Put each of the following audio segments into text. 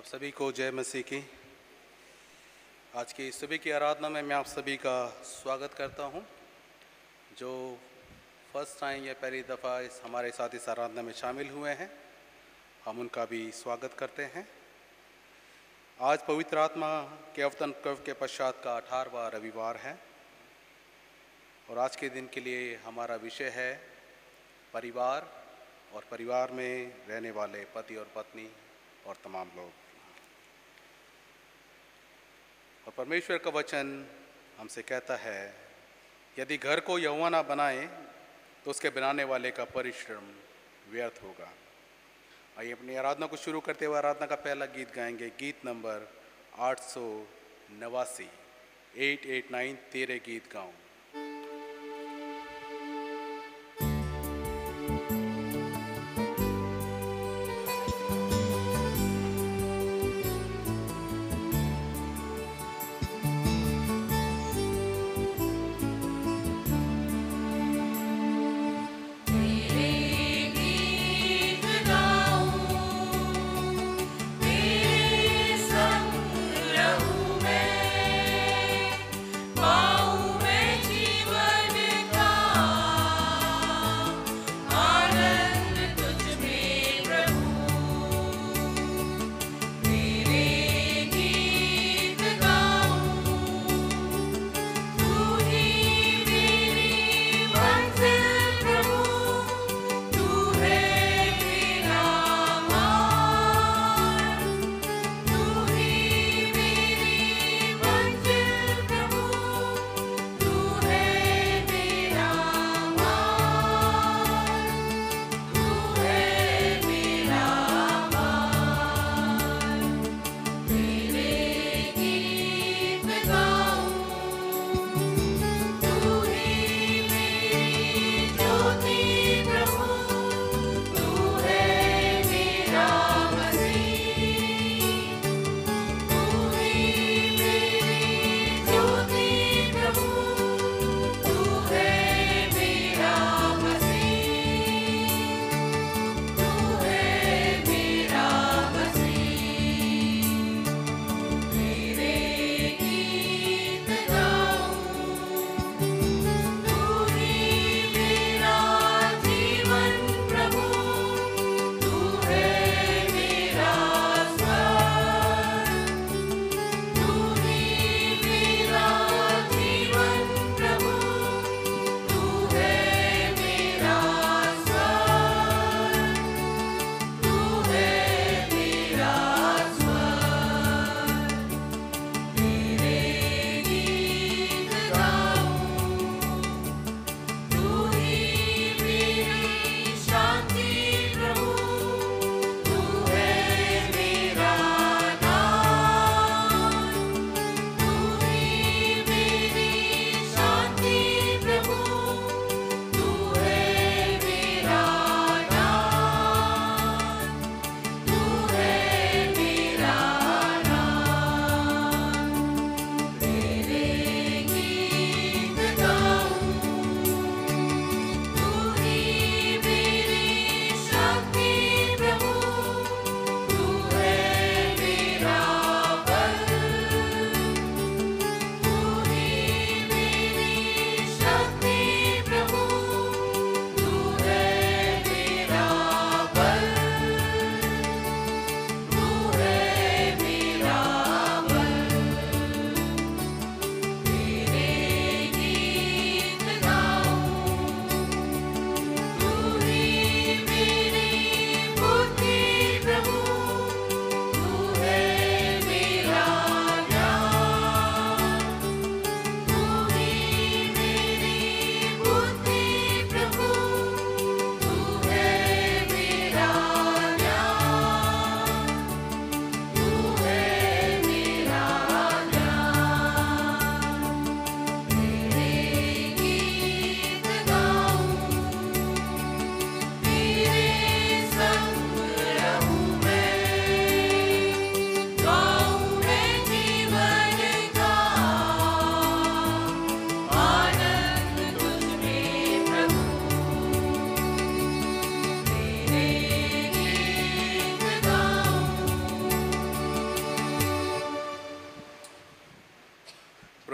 सभी को जय मसीह की। आज की सुबह की आराधना में मैं आप सभी का स्वागत करता हूं। जो फर्स्ट टाइम या पहली दफ़ा हमारे साथ इस आराधना में शामिल हुए हैं, हम उनका भी स्वागत करते हैं। आज पवित्र आत्मा के अवतरण पर्व के पश्चात का 18वां रविवार है और आज के दिन के लिए हमारा विषय है परिवार और परिवार में रहने वाले पति और पत्नी और तमाम लोग। और परमेश्वर का वचन हमसे कहता है, यदि घर को यहोवा ना बनाए तो उसके बनाने वाले का परिश्रम व्यर्थ होगा। आइए अपनी आराधना को शुरू करते हुए आराधना का पहला गीत गाएंगे, गीत नंबर 889, 889 तेरे गीत गाऊं। मैं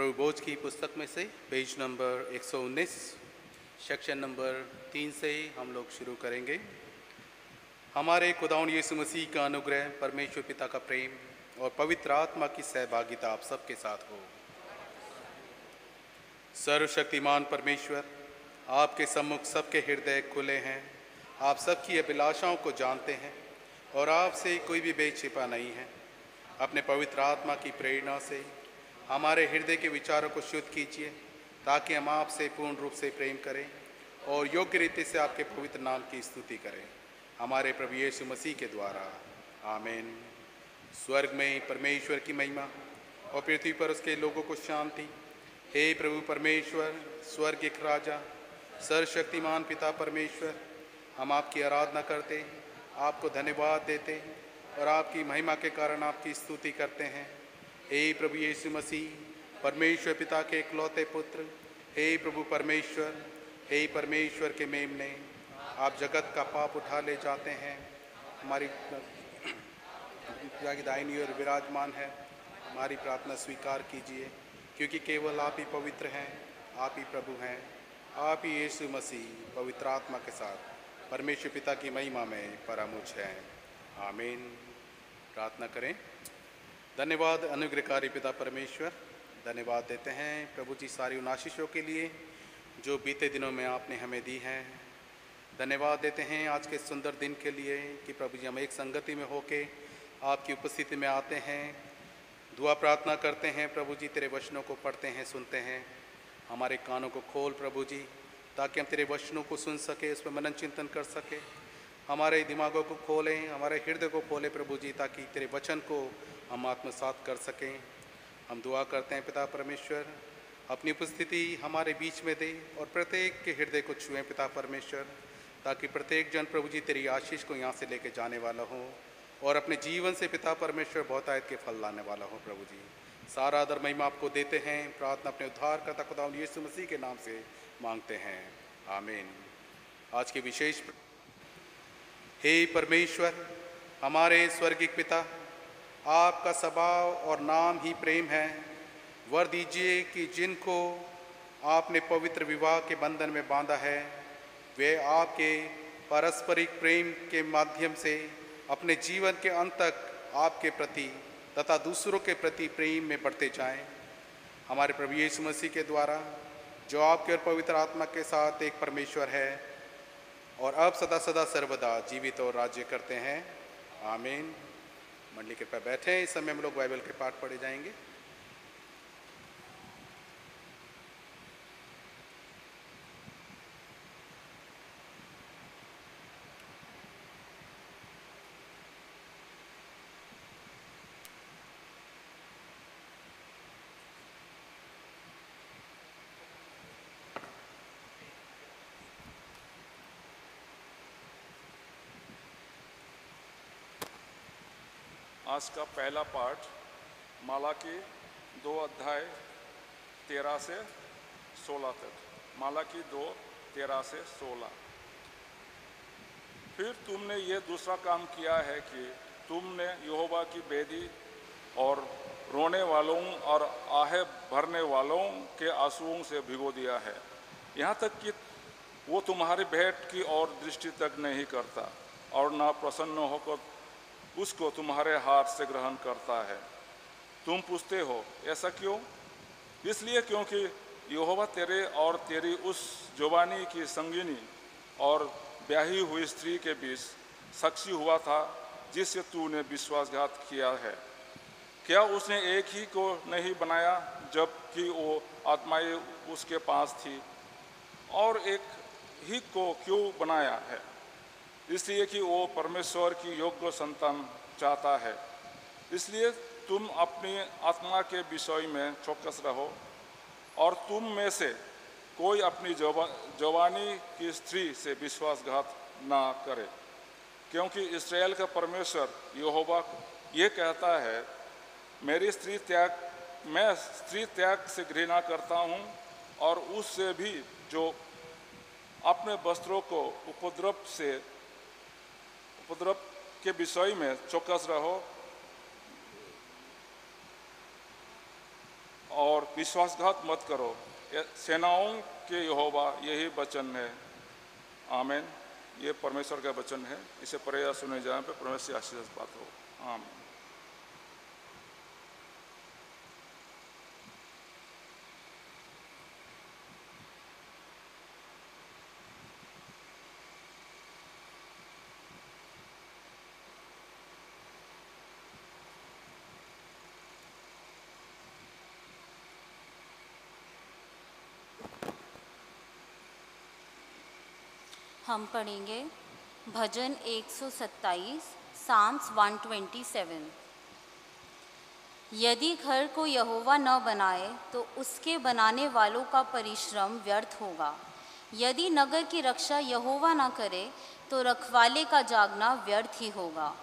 प्रभु बोझ की पुस्तक में से पेज नंबर 119 सेक्शन नंबर 3 से हम लोग शुरू करेंगे। हमारे खुदावंद यीशु मसीह का अनुग्रह, परमेश्वर पिता का प्रेम और पवित्र आत्मा की सहभागिता आप सबके साथ हो। सर्वशक्तिमान परमेश्वर, आपके सम्मुख सबके हृदय खुले हैं। आप सबकी अभिलाषाओं को जानते हैं और आपसे कोई भी भेद छिपा नहीं है। अपने पवित्र आत्मा की प्रेरणा से हमारे हृदय के विचारों को शुद्ध कीजिए, ताकि हम आपसे पूर्ण रूप से प्रेम करें और योग्य रीति से आपके पवित्र नाम की स्तुति करें, हमारे प्रभु यीशु मसीह के द्वारा। आमीन। स्वर्ग में परमेश्वर की महिमा और पृथ्वी पर उसके लोगों को शांति। हे प्रभु परमेश्वर, स्वर्गीय राजा, सर्वशक्तिमान पिता परमेश्वर, हम आपकी आराधना करते हैं, आपको धन्यवाद देते हैं और आपकी महिमा के कारण आपकी स्तुति करते हैं। हे प्रभु यीशु मसीह, परमेश्वर पिता के इकलौते पुत्र, हे प्रभु परमेश्वर, हे परमेश्वर के मेमने, आप जगत का पाप उठा ले जाते हैं। हमारी पिता की दाहिनी ओर विराजमान है। हमारी प्रार्थना स्वीकार कीजिए, क्योंकि केवल आप ही पवित्र हैं, आप ही प्रभु हैं, आप ही यीशु मसीह पवित्र आत्मा के साथ परमेश्वर पिता की महिमा में परमुच हैं। आमीन। प्रार्थना करें। धन्यवाद अनुग्रहकारी पिता परमेश्वर, धन्यवाद देते हैं प्रभु जी सारी उन आशीषों के लिए जो बीते दिनों में आपने हमें दी हैं। धन्यवाद देते हैं आज के सुंदर दिन के लिए कि प्रभु जी हम एक संगति में होके आपकी उपस्थिति में आते हैं, दुआ प्रार्थना करते हैं। प्रभु जी तेरे वचनों को पढ़ते हैं, सुनते हैं। हमारे कानों को खोल प्रभु जी, ताकि हम तेरे वचनों को सुन सके, उस पर मनन चिंतन कर सके। हमारे दिमागों को खोलें, हमारे हृदय को खोलें प्रभु जी, ताकि तेरे वचन को हम आत्मसात कर सकें। हम दुआ करते हैं पिता परमेश्वर, अपनी उपस्थिति हमारे बीच में दे और प्रत्येक के हृदय को छुएं पिता परमेश्वर, ताकि प्रत्येक जन प्रभु जी तेरी आशीष को यहाँ से लेके जाने वाला हो और अपने जीवन से पिता परमेश्वर बहुतायत के फल लाने वाला हो। प्रभु जी सारा आदर महिमा आपको देते हैं। प्रार्थना अपने उद्धारकर्ता खुदावंद यीशु मसीह के नाम से मांगते हैं। आमीन। आज के विशेष हे परमेश्वर, हमारे स्वर्गीय पिता, आपका स्वभाव और नाम ही प्रेम है। वर दीजिए कि जिनको आपने पवित्र विवाह के बंधन में बांधा है, वे आपके पारस्परिक प्रेम के माध्यम से अपने जीवन के अंत तक आपके प्रति तथा दूसरों के प्रति प्रेम में बढ़ते जाएं। हमारे प्रभु यीशु मसीह के द्वारा, जो आपके और पवित्र आत्मा के साथ एक परमेश्वर है और अब सदा सदा सर्वदा जीवित और राज्य करते हैं। आमीन। मंडली कृपया बैठें। इस समय हम लोग बाइबल के पाठ पढ़े जाएंगे। आज का पहला पाठ मालाकी 2 अध्याय 13 से 16 तक। मालाकी 2 13 से 16। फिर तुमने ये दूसरा काम किया है कि तुमने यहोवा की वेदी और रोने वालों और आहे भरने वालों के आंसुओं से भिगो दिया है, यहाँ तक कि वो तुम्हारी भेंट की ओर दृष्टि तक नहीं करता और ना प्रसन्न होकर उसको तुम्हारे हाथ से ग्रहण करता है। तुम पूछते हो ऐसा क्यों? इसलिए क्योंकि यहोवा तेरे और तेरी उस जवानी की संगिनी और ब्याही हुई स्त्री के बीच साक्षी हुआ था, जिससे तूने विश्वासघात किया है। क्या उसने एक ही को नहीं बनाया जबकि वो आत्माएं उसके पास थी? और एक ही को क्यों बनाया है? इसलिए कि वो परमेश्वर की योग्य संतान चाहता है। इसलिए तुम अपनी आत्मा के विषय में चौकस रहो और तुम में से कोई अपनी जवानी की स्त्री से विश्वासघात ना करे, क्योंकि इस्राएल का परमेश्वर यहोवा ये कहता है, मैं स्त्री त्याग से घृणा करता हूँ और उससे भी जो अपने वस्त्रों को उपद्रव के विषय में चौकस रहो और विश्वासघात मत करो। सेनाओं के यहोवा यही वचन है। आमीन। ये परमेश्वर का वचन है। इसे पढ़े या सुने जाने पे परमेश्वर की आशीष बात हो। आमीन। हम पढ़ेंगे भजन 127, साम्स 127। यदि घर को यहोवा न बनाए तो उसके बनाने वालों का परिश्रम व्यर्थ होगा। यदि नगर की रक्षा यहोवा न करे तो रखवाले का जागना व्यर्थ ही होगा।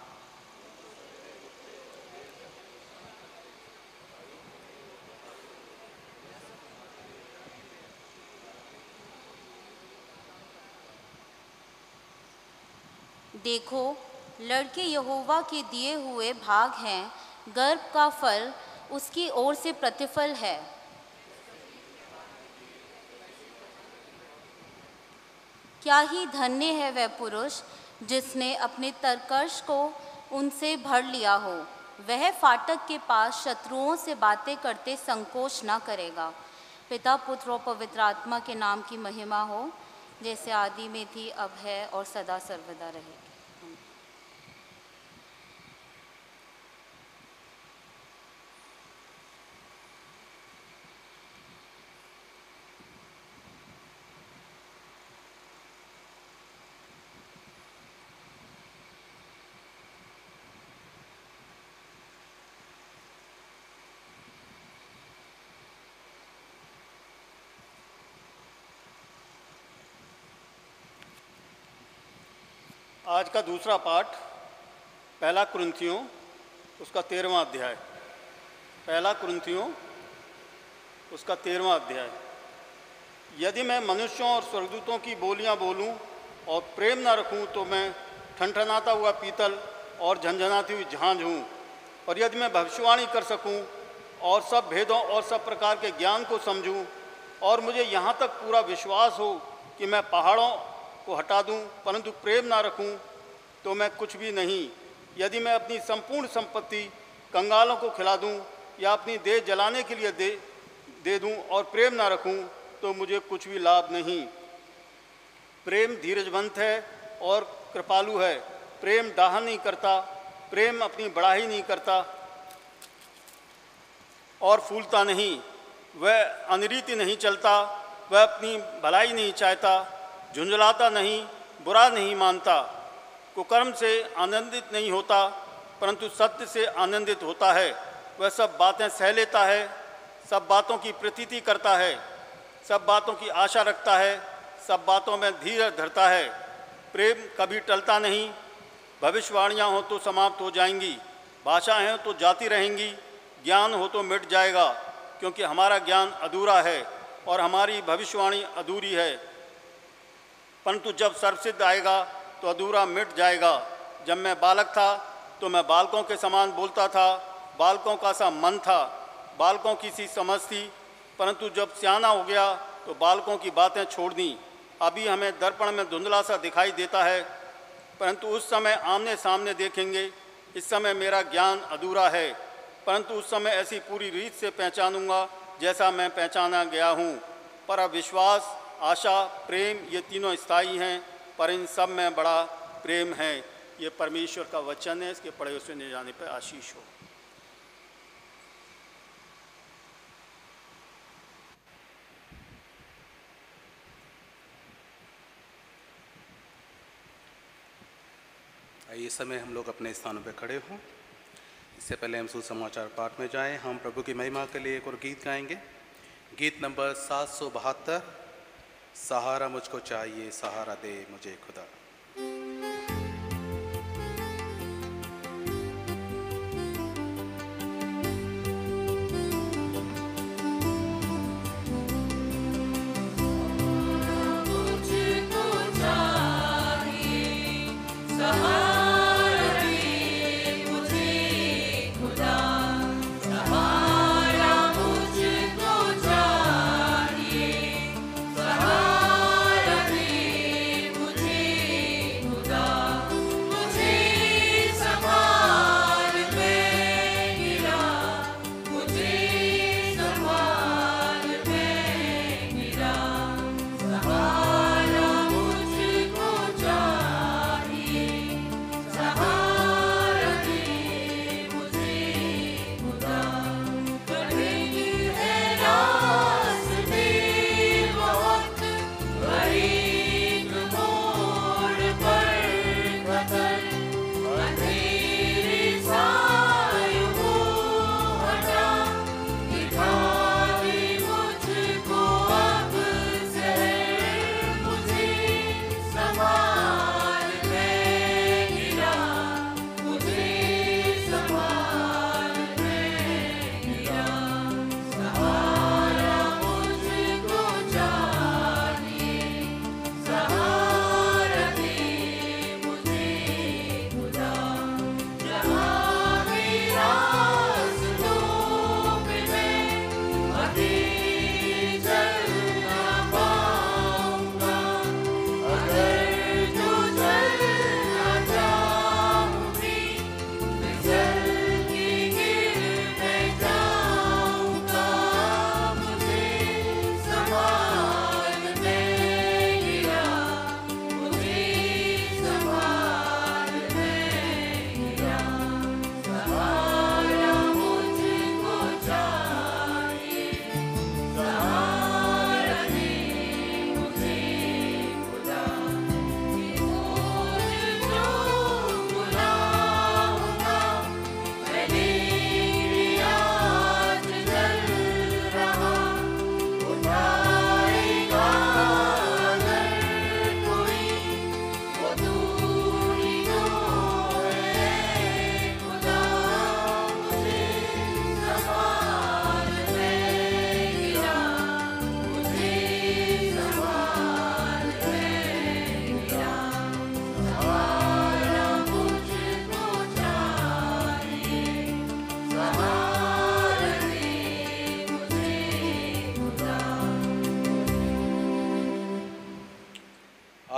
देखो, लड़के यहोवा के दिए हुए भाग हैं, गर्भ का फल उसकी ओर से प्रतिफल है। क्या ही धन्य है वह पुरुष जिसने अपने तरकश को उनसे भर लिया हो। वह फाटक के पास शत्रुओं से बातें करते संकोच न करेगा। पिता, पुत्र और पवित्र आत्मा के नाम की महिमा हो, जैसे आदि में थी, अब है और सदा सर्वदा रहेगी। आज का दूसरा पाठ पहला कुरिन्थियों उसका 13वां अध्याय। पहला कुरिन्थियों उसका 13वां अध्याय। यदि मैं मनुष्यों और स्वर्गदूतों की बोलियां बोलूं और प्रेम न रखूं तो मैं ठनठनाता हुआ पीतल और झंझनाती हुई झांझ हूँ। और यदि मैं भविष्यवाणी कर सकूं और सब भेदों और सब प्रकार के ज्ञान को समझूं और मुझे यहाँ तक पूरा विश्वास हो कि मैं पहाड़ों को हटा दूं, परंतु प्रेम ना रखूं तो मैं कुछ भी नहीं। यदि मैं अपनी संपूर्ण संपत्ति कंगालों को खिला दूं या अपनी देह जलाने के लिए दे दूं और प्रेम ना रखूं तो मुझे कुछ भी लाभ नहीं। प्रेम धीरजवंत है और कृपालु है। प्रेम डाह नहीं करता, प्रेम अपनी बड़ाई नहीं करता और फूलता नहीं। वह अनरीति नहीं चलता, वह अपनी भलाई नहीं चाहता, झुंझलाता नहीं, बुरा नहीं मानता, कुकर्म से आनंदित नहीं होता, परंतु सत्य से आनंदित होता है। वह सब बातें सह लेता है, सब बातों की प्रतीति करता है, सब बातों की आशा रखता है, सब बातों में धीरज धरता है। प्रेम कभी टलता नहीं। भविष्यवाणियाँ हो तो समाप्त हो जाएंगी, भाषाएँ हो तो जाती रहेंगी, ज्ञान हो तो मिट जाएगा, क्योंकि हमारा ज्ञान अधूरा है और हमारी भविष्यवाणी अधूरी है। परंतु जब सर्वसिद्ध आएगा तो अधूरा मिट जाएगा। जब मैं बालक था तो मैं बालकों के समान बोलता था, बालकों का सा मन था, बालकों की सी समझ थी, परंतु जब सियाना हो गया तो बालकों की बातें छोड़ दी। अभी हमें दर्पण में धुंधला सा दिखाई देता है, परंतु उस समय आमने सामने देखेंगे। इस समय मेरा ज्ञान अधूरा है, परंतु उस समय ऐसी पूरी रीत से पहचानूंगा जैसा मैं पहचाना गया हूँ। पर अब विश्वास, आशा, प्रेम ये तीनों स्थायी हैं, पर इन सब में बड़ा प्रेम है। ये परमेश्वर का वचन है। इसके पढ़े हुए सुने जाने पर आशीष हो। इस समय हम लोग अपने स्थानों पर खड़े हों। इससे पहले हम सुसमाचार पाठ में जाएं। हम प्रभु की महिमा के लिए एक और गीत गाएंगे। गीत नंबर 772, सहारा मुझको चाहिए, सहारा दे मुझे खुदा। मुझे खुदा, सहारा मुझको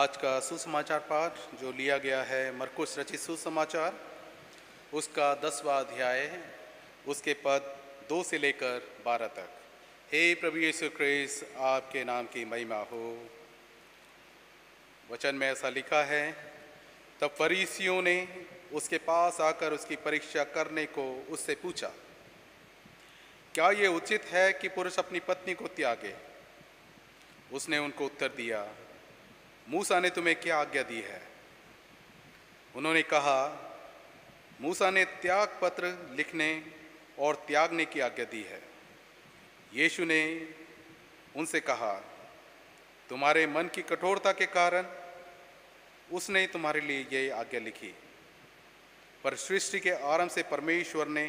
आज का सुसमाचार पाठ जो लिया गया है मरकुस रचित सुसमाचार उसका 10वां अध्याय है, उसके पद 2 से लेकर 12 तक। हे प्रभु यीशु क्रिस्त, आपके नाम की महिमा हो। वचन में ऐसा लिखा है, तब फरीसियों ने उसके पास आकर उसकी परीक्षा करने को उससे पूछा, क्या ये उचित है कि पुरुष अपनी पत्नी को त्यागे? उसने उनको उत्तर दिया, मूसा ने तुम्हें क्या आज्ञा दी है? उन्होंने कहा, मूसा ने त्याग पत्र लिखने और त्यागने की आज्ञा दी है। यीशु ने उनसे कहा, तुम्हारे मन की कठोरता के कारण उसने तुम्हारे लिए यह आज्ञा लिखी, पर सृष्टि के आरंभ से परमेश्वर ने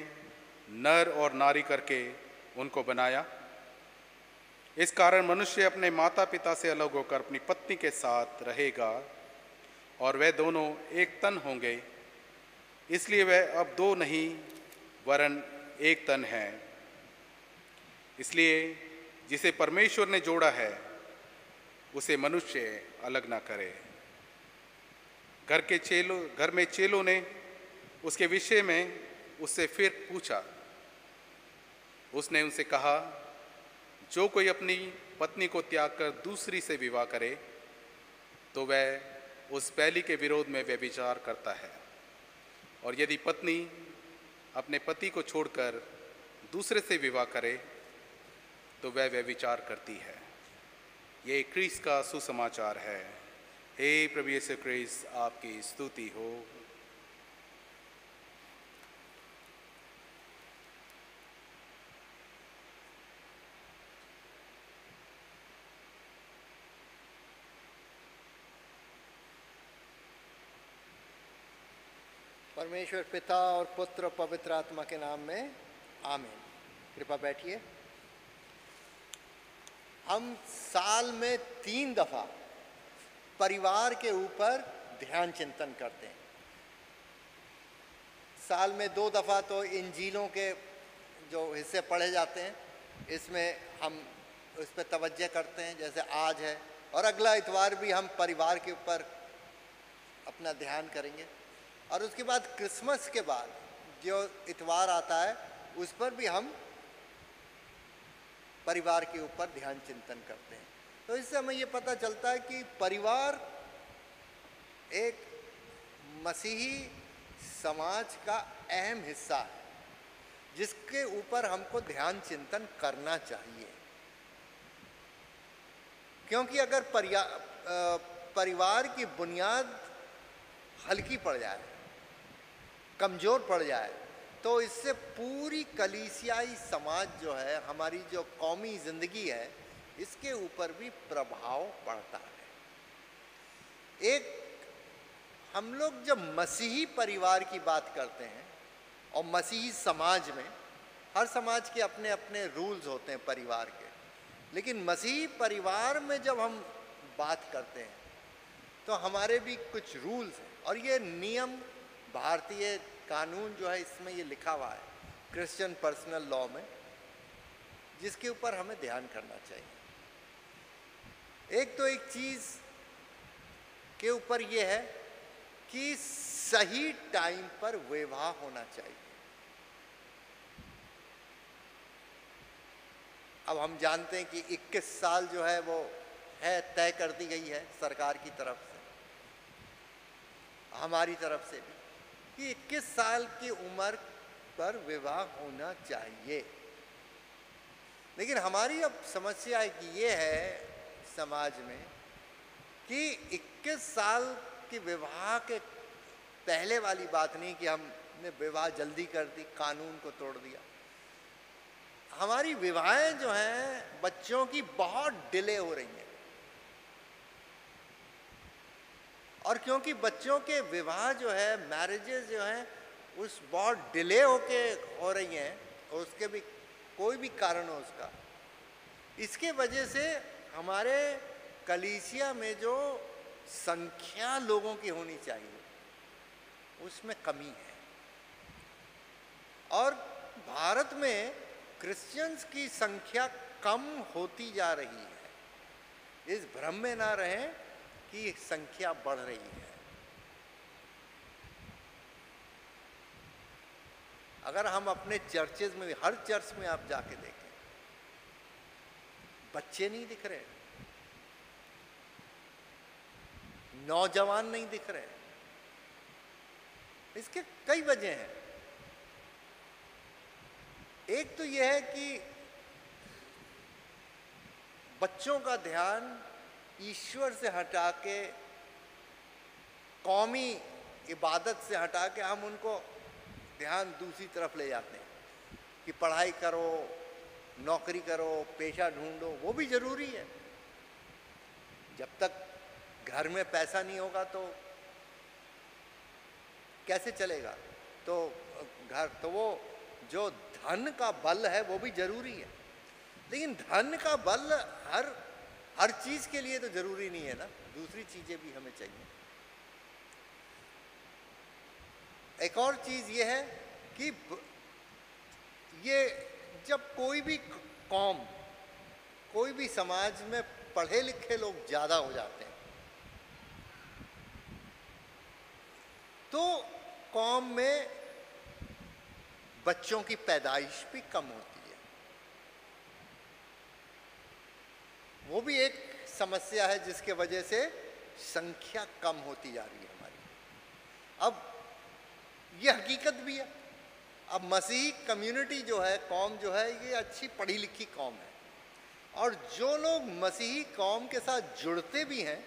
नर और नारी करके उनको बनाया। इस कारण मनुष्य अपने माता पिता से अलग होकर अपनी पत्नी के साथ रहेगा और वे दोनों एक तन होंगे। इसलिए वे अब 2 नहीं वरन एक तन हैं। इसलिए जिसे परमेश्वर ने जोड़ा है उसे मनुष्य अलग ना करे। घर में चेलों ने उसके विषय में उससे फिर पूछा। उसने उनसे कहा, जो कोई अपनी पत्नी को त्याग कर दूसरी से विवाह करे तो वह उस पहली के विरोध में व्यभिचार करता है, और यदि पत्नी अपने पति को छोड़कर दूसरे से विवाह करे तो वह व्यभिचार करती है। ये क्रिस्त का सुसमाचार है। हे प्रभु यीशु क्रिस्त, आपकी स्तुति हो। परमेश्वर पिता और पुत्र और पवित्र आत्मा के नाम में आमीन। कृपया बैठिए। हम साल में 3 दफ़ा परिवार के ऊपर ध्यान चिंतन करते हैं। साल में 2 दफ़ा तो इंजीलों के जो हिस्से पढ़े जाते हैं, इसमें हम उस पर तवज्जो करते हैं, जैसे आज है, और अगला इतवार भी हम परिवार के ऊपर अपना ध्यान करेंगे। और उसके बाद क्रिसमस के बाद जो इतवार आता है उस पर भी हम परिवार के ऊपर ध्यान चिंतन करते हैं। तो इससे हमें ये पता चलता है कि परिवार एक मसीही समाज का अहम हिस्सा है, जिसके ऊपर हमको ध्यान चिंतन करना चाहिए। क्योंकि अगर परिवार की बुनियाद हल्की पड़ जाए, कमज़ोर पड़ जाए, तो इससे पूरी कलीसियाई समाज जो है, हमारी जो कौमी ज़िंदगी है, इसके ऊपर भी प्रभाव पड़ता है। एक हम लोग जब मसीही परिवार की बात करते हैं, और मसीही समाज में हर समाज के अपने अपने रूल्स होते हैं परिवार के, लेकिन मसीही परिवार में जब हम बात करते हैं तो हमारे भी कुछ रूल्स हैं। और ये नियम भारतीय कानून जो है इसमें ये लिखा हुआ है, क्रिश्चियन पर्सनल लॉ में, जिसके ऊपर हमें ध्यान करना चाहिए। एक चीज़ के ऊपर ये है कि सही टाइम पर विवाह होना चाहिए। अब हम जानते हैं कि 21 साल जो है वो है, तय कर दी गई है सरकार की तरफ से, हमारी तरफ से भी, कि 21 साल की उम्र पर विवाह होना चाहिए। लेकिन हमारी अब समस्या है कि ये है समाज में कि 21 साल की विवाह के पहले वाली बात नहीं कि हमने विवाह जल्दी कर दी, कानून को तोड़ दिया। हमारी विवाहें जो हैं बच्चों की बहुत डिले हो रही हैं, और क्योंकि बच्चों के विवाह जो है, मैरिजेस जो हैं, उस बहुत डिले होके हो रही हैं, और उसके भी कोई भी कारण हो उसका, इसके वजह से हमारे कलीसिया में जो संख्या लोगों की होनी चाहिए उसमें कमी है। और भारत में क्रिश्चियंस की संख्या कम होती जा रही है। इस भ्रम में ना रहें की संख्या बढ़ रही है। अगर हम अपने चर्चेज में, हर चर्च में आप जाके देखें, बच्चे नहीं दिख रहे, नौजवान नहीं दिख रहे। इसके कई वजह हैं। एक तो यह है कि बच्चों का ध्यान ईश्वर से हटा के, कौमी इबादत से हटा के हम उनको ध्यान दूसरी तरफ ले जाते हैं कि पढ़ाई करो, नौकरी करो, पेशा ढूंढो। वो भी जरूरी है। जब तक घर में पैसा नहीं होगा तो कैसे चलेगा? तो घर, तो वो जो धन का बल है वो भी जरूरी है, लेकिन धन का बल हर चीज के लिए तो जरूरी नहीं है ना, दूसरी चीजें भी हमें चाहिए। एक और चीज ये है कि ये जब कोई भी कौम, कोई भी समाज में पढ़े लिखे लोग ज्यादा हो जाते हैं तो कौम में बच्चों की पैदाइश भी कम होती है। वो भी एक समस्या है जिसके वजह से संख्या कम होती जा रही है हमारी। अब ये हकीकत भी है। अब मसीही कम्युनिटी जो है, कौम जो है, ये अच्छी पढ़ी लिखी कौम है, और जो लोग मसीही कौम के साथ जुड़ते भी हैं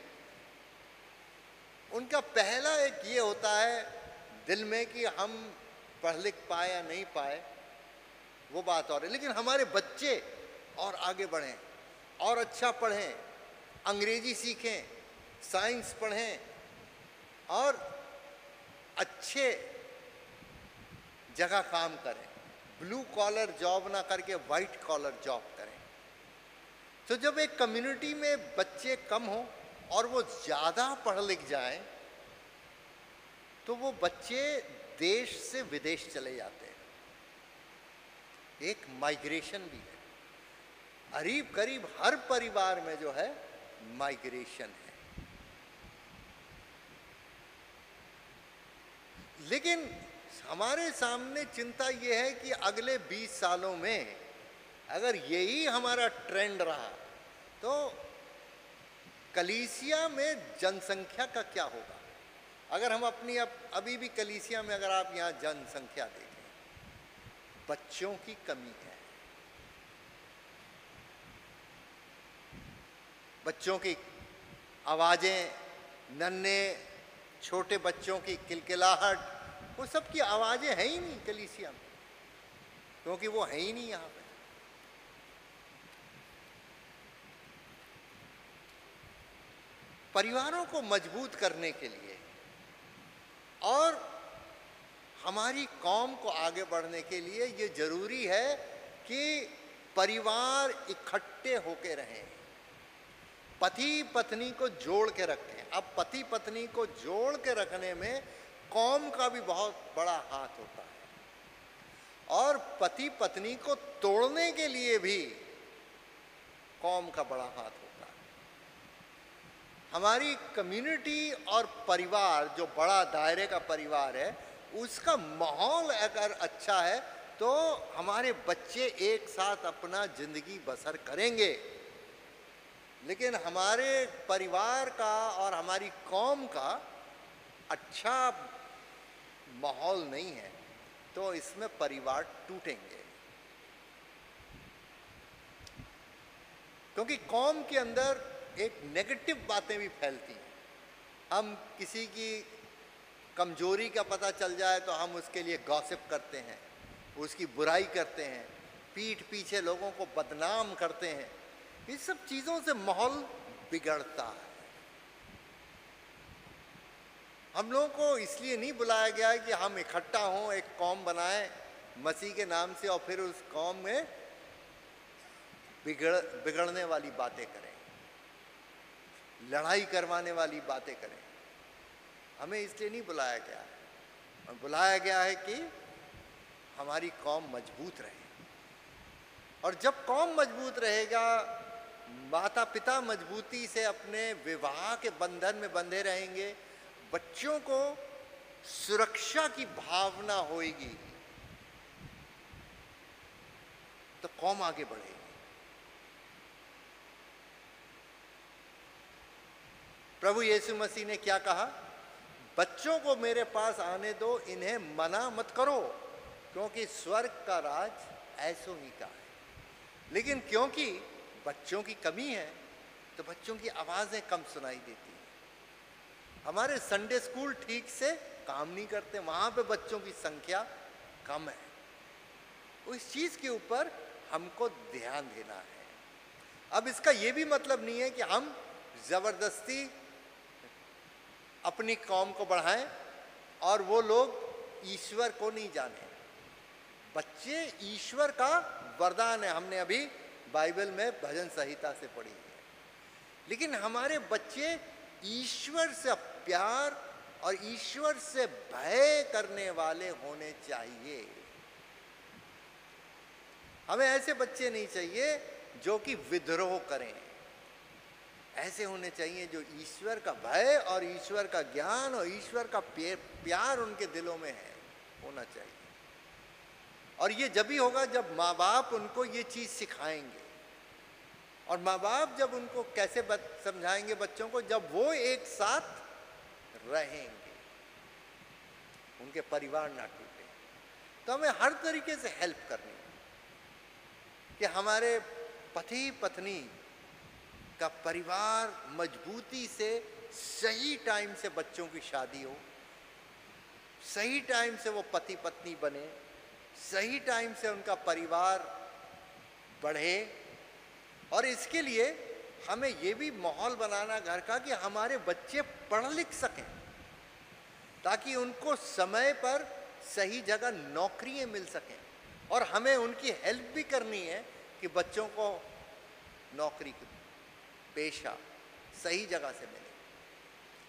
उनका पहला एक ये होता है दिल में कि हम पढ़ लिख पाए या नहीं पाए, वो बात और है, लेकिन हमारे बच्चे और आगे बढ़ें और अच्छा पढ़ें, अंग्रेजी सीखें, साइंस पढ़ें और अच्छे जगह काम करें, ब्लू कॉलर जॉब ना करके वाइट कॉलर जॉब करें। तो जब एक कम्युनिटी में बच्चे कम हो और वो ज़्यादा पढ़ लिख जाएं तो वो बच्चे देश से विदेश चले जाते हैं। एक माइग्रेशन भी है, करीब करीब हर परिवार में जो है माइग्रेशन है। लेकिन हमारे सामने चिंता यह है कि अगले 20 सालों में अगर यही हमारा ट्रेंड रहा तो कलीसिया में जनसंख्या का क्या होगा? अगर हम अपनी अभी भी कलीसिया में अगर आप यहाँ जनसंख्या देखें, बच्चों की कमी है। बच्चों की आवाज़ें, नन्हे छोटे बच्चों की किलकिलाहट, वो सब की आवाज़ें हैं ही नहीं कलीसिया में, क्योंकि वो है ही नहीं यहाँ पे। परिवारों को मजबूत करने के लिए और हमारी कौम को आगे बढ़ने के लिए ये जरूरी है कि परिवार इकट्ठे होके रहें, पति पत्नी को जोड़ के रखें। अब पति पत्नी को जोड़ के रखने में कौम का भी बहुत बड़ा हाथ होता है, और पति पत्नी को तोड़ने के लिए भी कौम का बड़ा हाथ होता है। हमारी कम्युनिटी और परिवार, जो बड़ा दायरे का परिवार है, उसका माहौल अगर अच्छा है तो हमारे बच्चे एक साथ अपना जिंदगी बसर करेंगे। लेकिन हमारे परिवार का और हमारी कौम का अच्छा माहौल नहीं है तो इसमें परिवार टूटेंगे, क्योंकि कौम के अंदर एक नेगेटिव बातें भी फैलती हैं। हम किसी की कमजोरी का पता चल जाए तो हम उसके लिए गॉसिप करते हैं, उसकी बुराई करते हैं, पीठ पीछे लोगों को बदनाम करते हैं। इस सब चीज़ों से माहौल बिगड़ता है। हम लोगों को इसलिए नहीं बुलाया गया है कि हम इकट्ठा हों, एक कौम बनाएं मसीह के नाम से, और फिर उस कौम में बिगड़ने वाली बातें करें, लड़ाई करवाने वाली बातें करें। हमें इसलिए नहीं बुलाया गया है। बुलाया गया है कि हमारी कौम मजबूत रहे, और जब कौम मजबूत रहेगा, माता पिता मजबूती से अपने विवाह के बंधन में बंधे रहेंगे, बच्चों को सुरक्षा की भावना होगी, तो कौम आगे बढ़ेगी। प्रभु यीशु मसीह ने क्या कहा? बच्चों को मेरे पास आने दो, इन्हें मना मत करो, क्योंकि स्वर्ग का राज ऐसों ही का है। लेकिन क्योंकि बच्चों की कमी है तो बच्चों की आवाज़ें कम सुनाई देती हैं। हमारे संडे स्कूल ठीक से काम नहीं करते, वहाँ पे बच्चों की संख्या कम है। उस चीज़ के ऊपर हमको ध्यान देना है। अब इसका ये भी मतलब नहीं है कि हम ज़बरदस्ती अपनी कौम को बढ़ाएं और वो लोग ईश्वर को नहीं जाने। बच्चे ईश्वर का वरदान है, हमने अभी बाइबल में भजन संहिता से पढ़ी है। लेकिन हमारे बच्चे ईश्वर से प्यार और ईश्वर से भय करने वाले होने चाहिए। हमें ऐसे बच्चे नहीं चाहिए जो कि विद्रोह करें। ऐसे होने चाहिए जो ईश्वर का भय और ईश्वर का ज्ञान और ईश्वर का प्यार उनके दिलों में है, होना चाहिए। और ये जब ही होगा जब माँ बाप उनको ये चीज़ सिखाएंगे। और माँ बाप जब उनको कैसे समझाएंगे बच्चों को? जब वो एक साथ रहेंगे, उनके परिवार ना टूटे। तो हमें हर तरीके से हेल्प करनी है कि हमारे पति पत्नी का परिवार मजबूती से सही टाइम से बच्चों की शादी हो, सही टाइम से वो पति पत्नी बने, सही टाइम से उनका परिवार बढ़े। और इसके लिए हमें ये भी माहौल बनाना घर का कि हमारे बच्चे पढ़ लिख सकें, ताकि उनको समय पर सही जगह नौकरियां मिल सकें। और हमें उनकी हेल्प भी करनी है कि बच्चों को नौकरी पेशा सही जगह से मिले।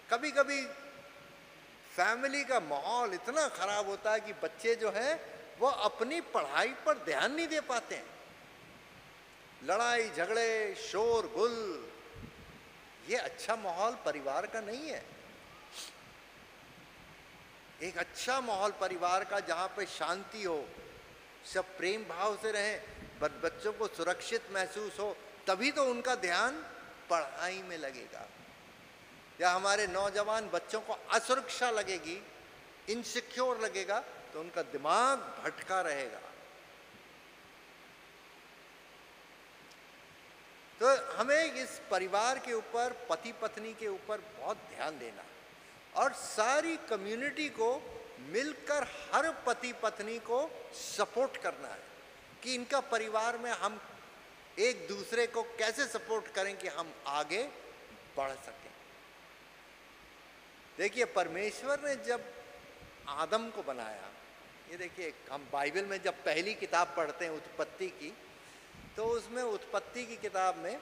कभी कभी फैमिली का माहौल इतना खराब होता है कि बच्चे जो हैं वो अपनी पढ़ाई पर ध्यान नहीं दे पाते हैं। लड़ाई झगड़े शोरगुल, ये अच्छा माहौल परिवार का नहीं है। एक अच्छा माहौल परिवार का जहाँ पे शांति हो, सब प्रेम भाव से रहें, बच्चों को सुरक्षित महसूस हो, तभी तो उनका ध्यान पढ़ाई में लगेगा। या हमारे नौजवान बच्चों को असुरक्षा लगेगी, इनसिक्योर लगेगा, तो उनका दिमाग भटका रहेगा। तो हमें इस परिवार के ऊपर, पति पत्नी के ऊपर बहुत ध्यान देना और सारी कम्युनिटी को मिलकर हर पति पत्नी को सपोर्ट करना है कि इनका परिवार में हम एक दूसरे को कैसे सपोर्ट करें कि हम आगे बढ़ सकें। देखिए, परमेश्वर ने जब आदम को बनाया, ये देखिए हम बाइबल में जब पहली किताब पढ़ते हैं उत्पत्ति की, तो उसमें उत्पत्ति की किताब में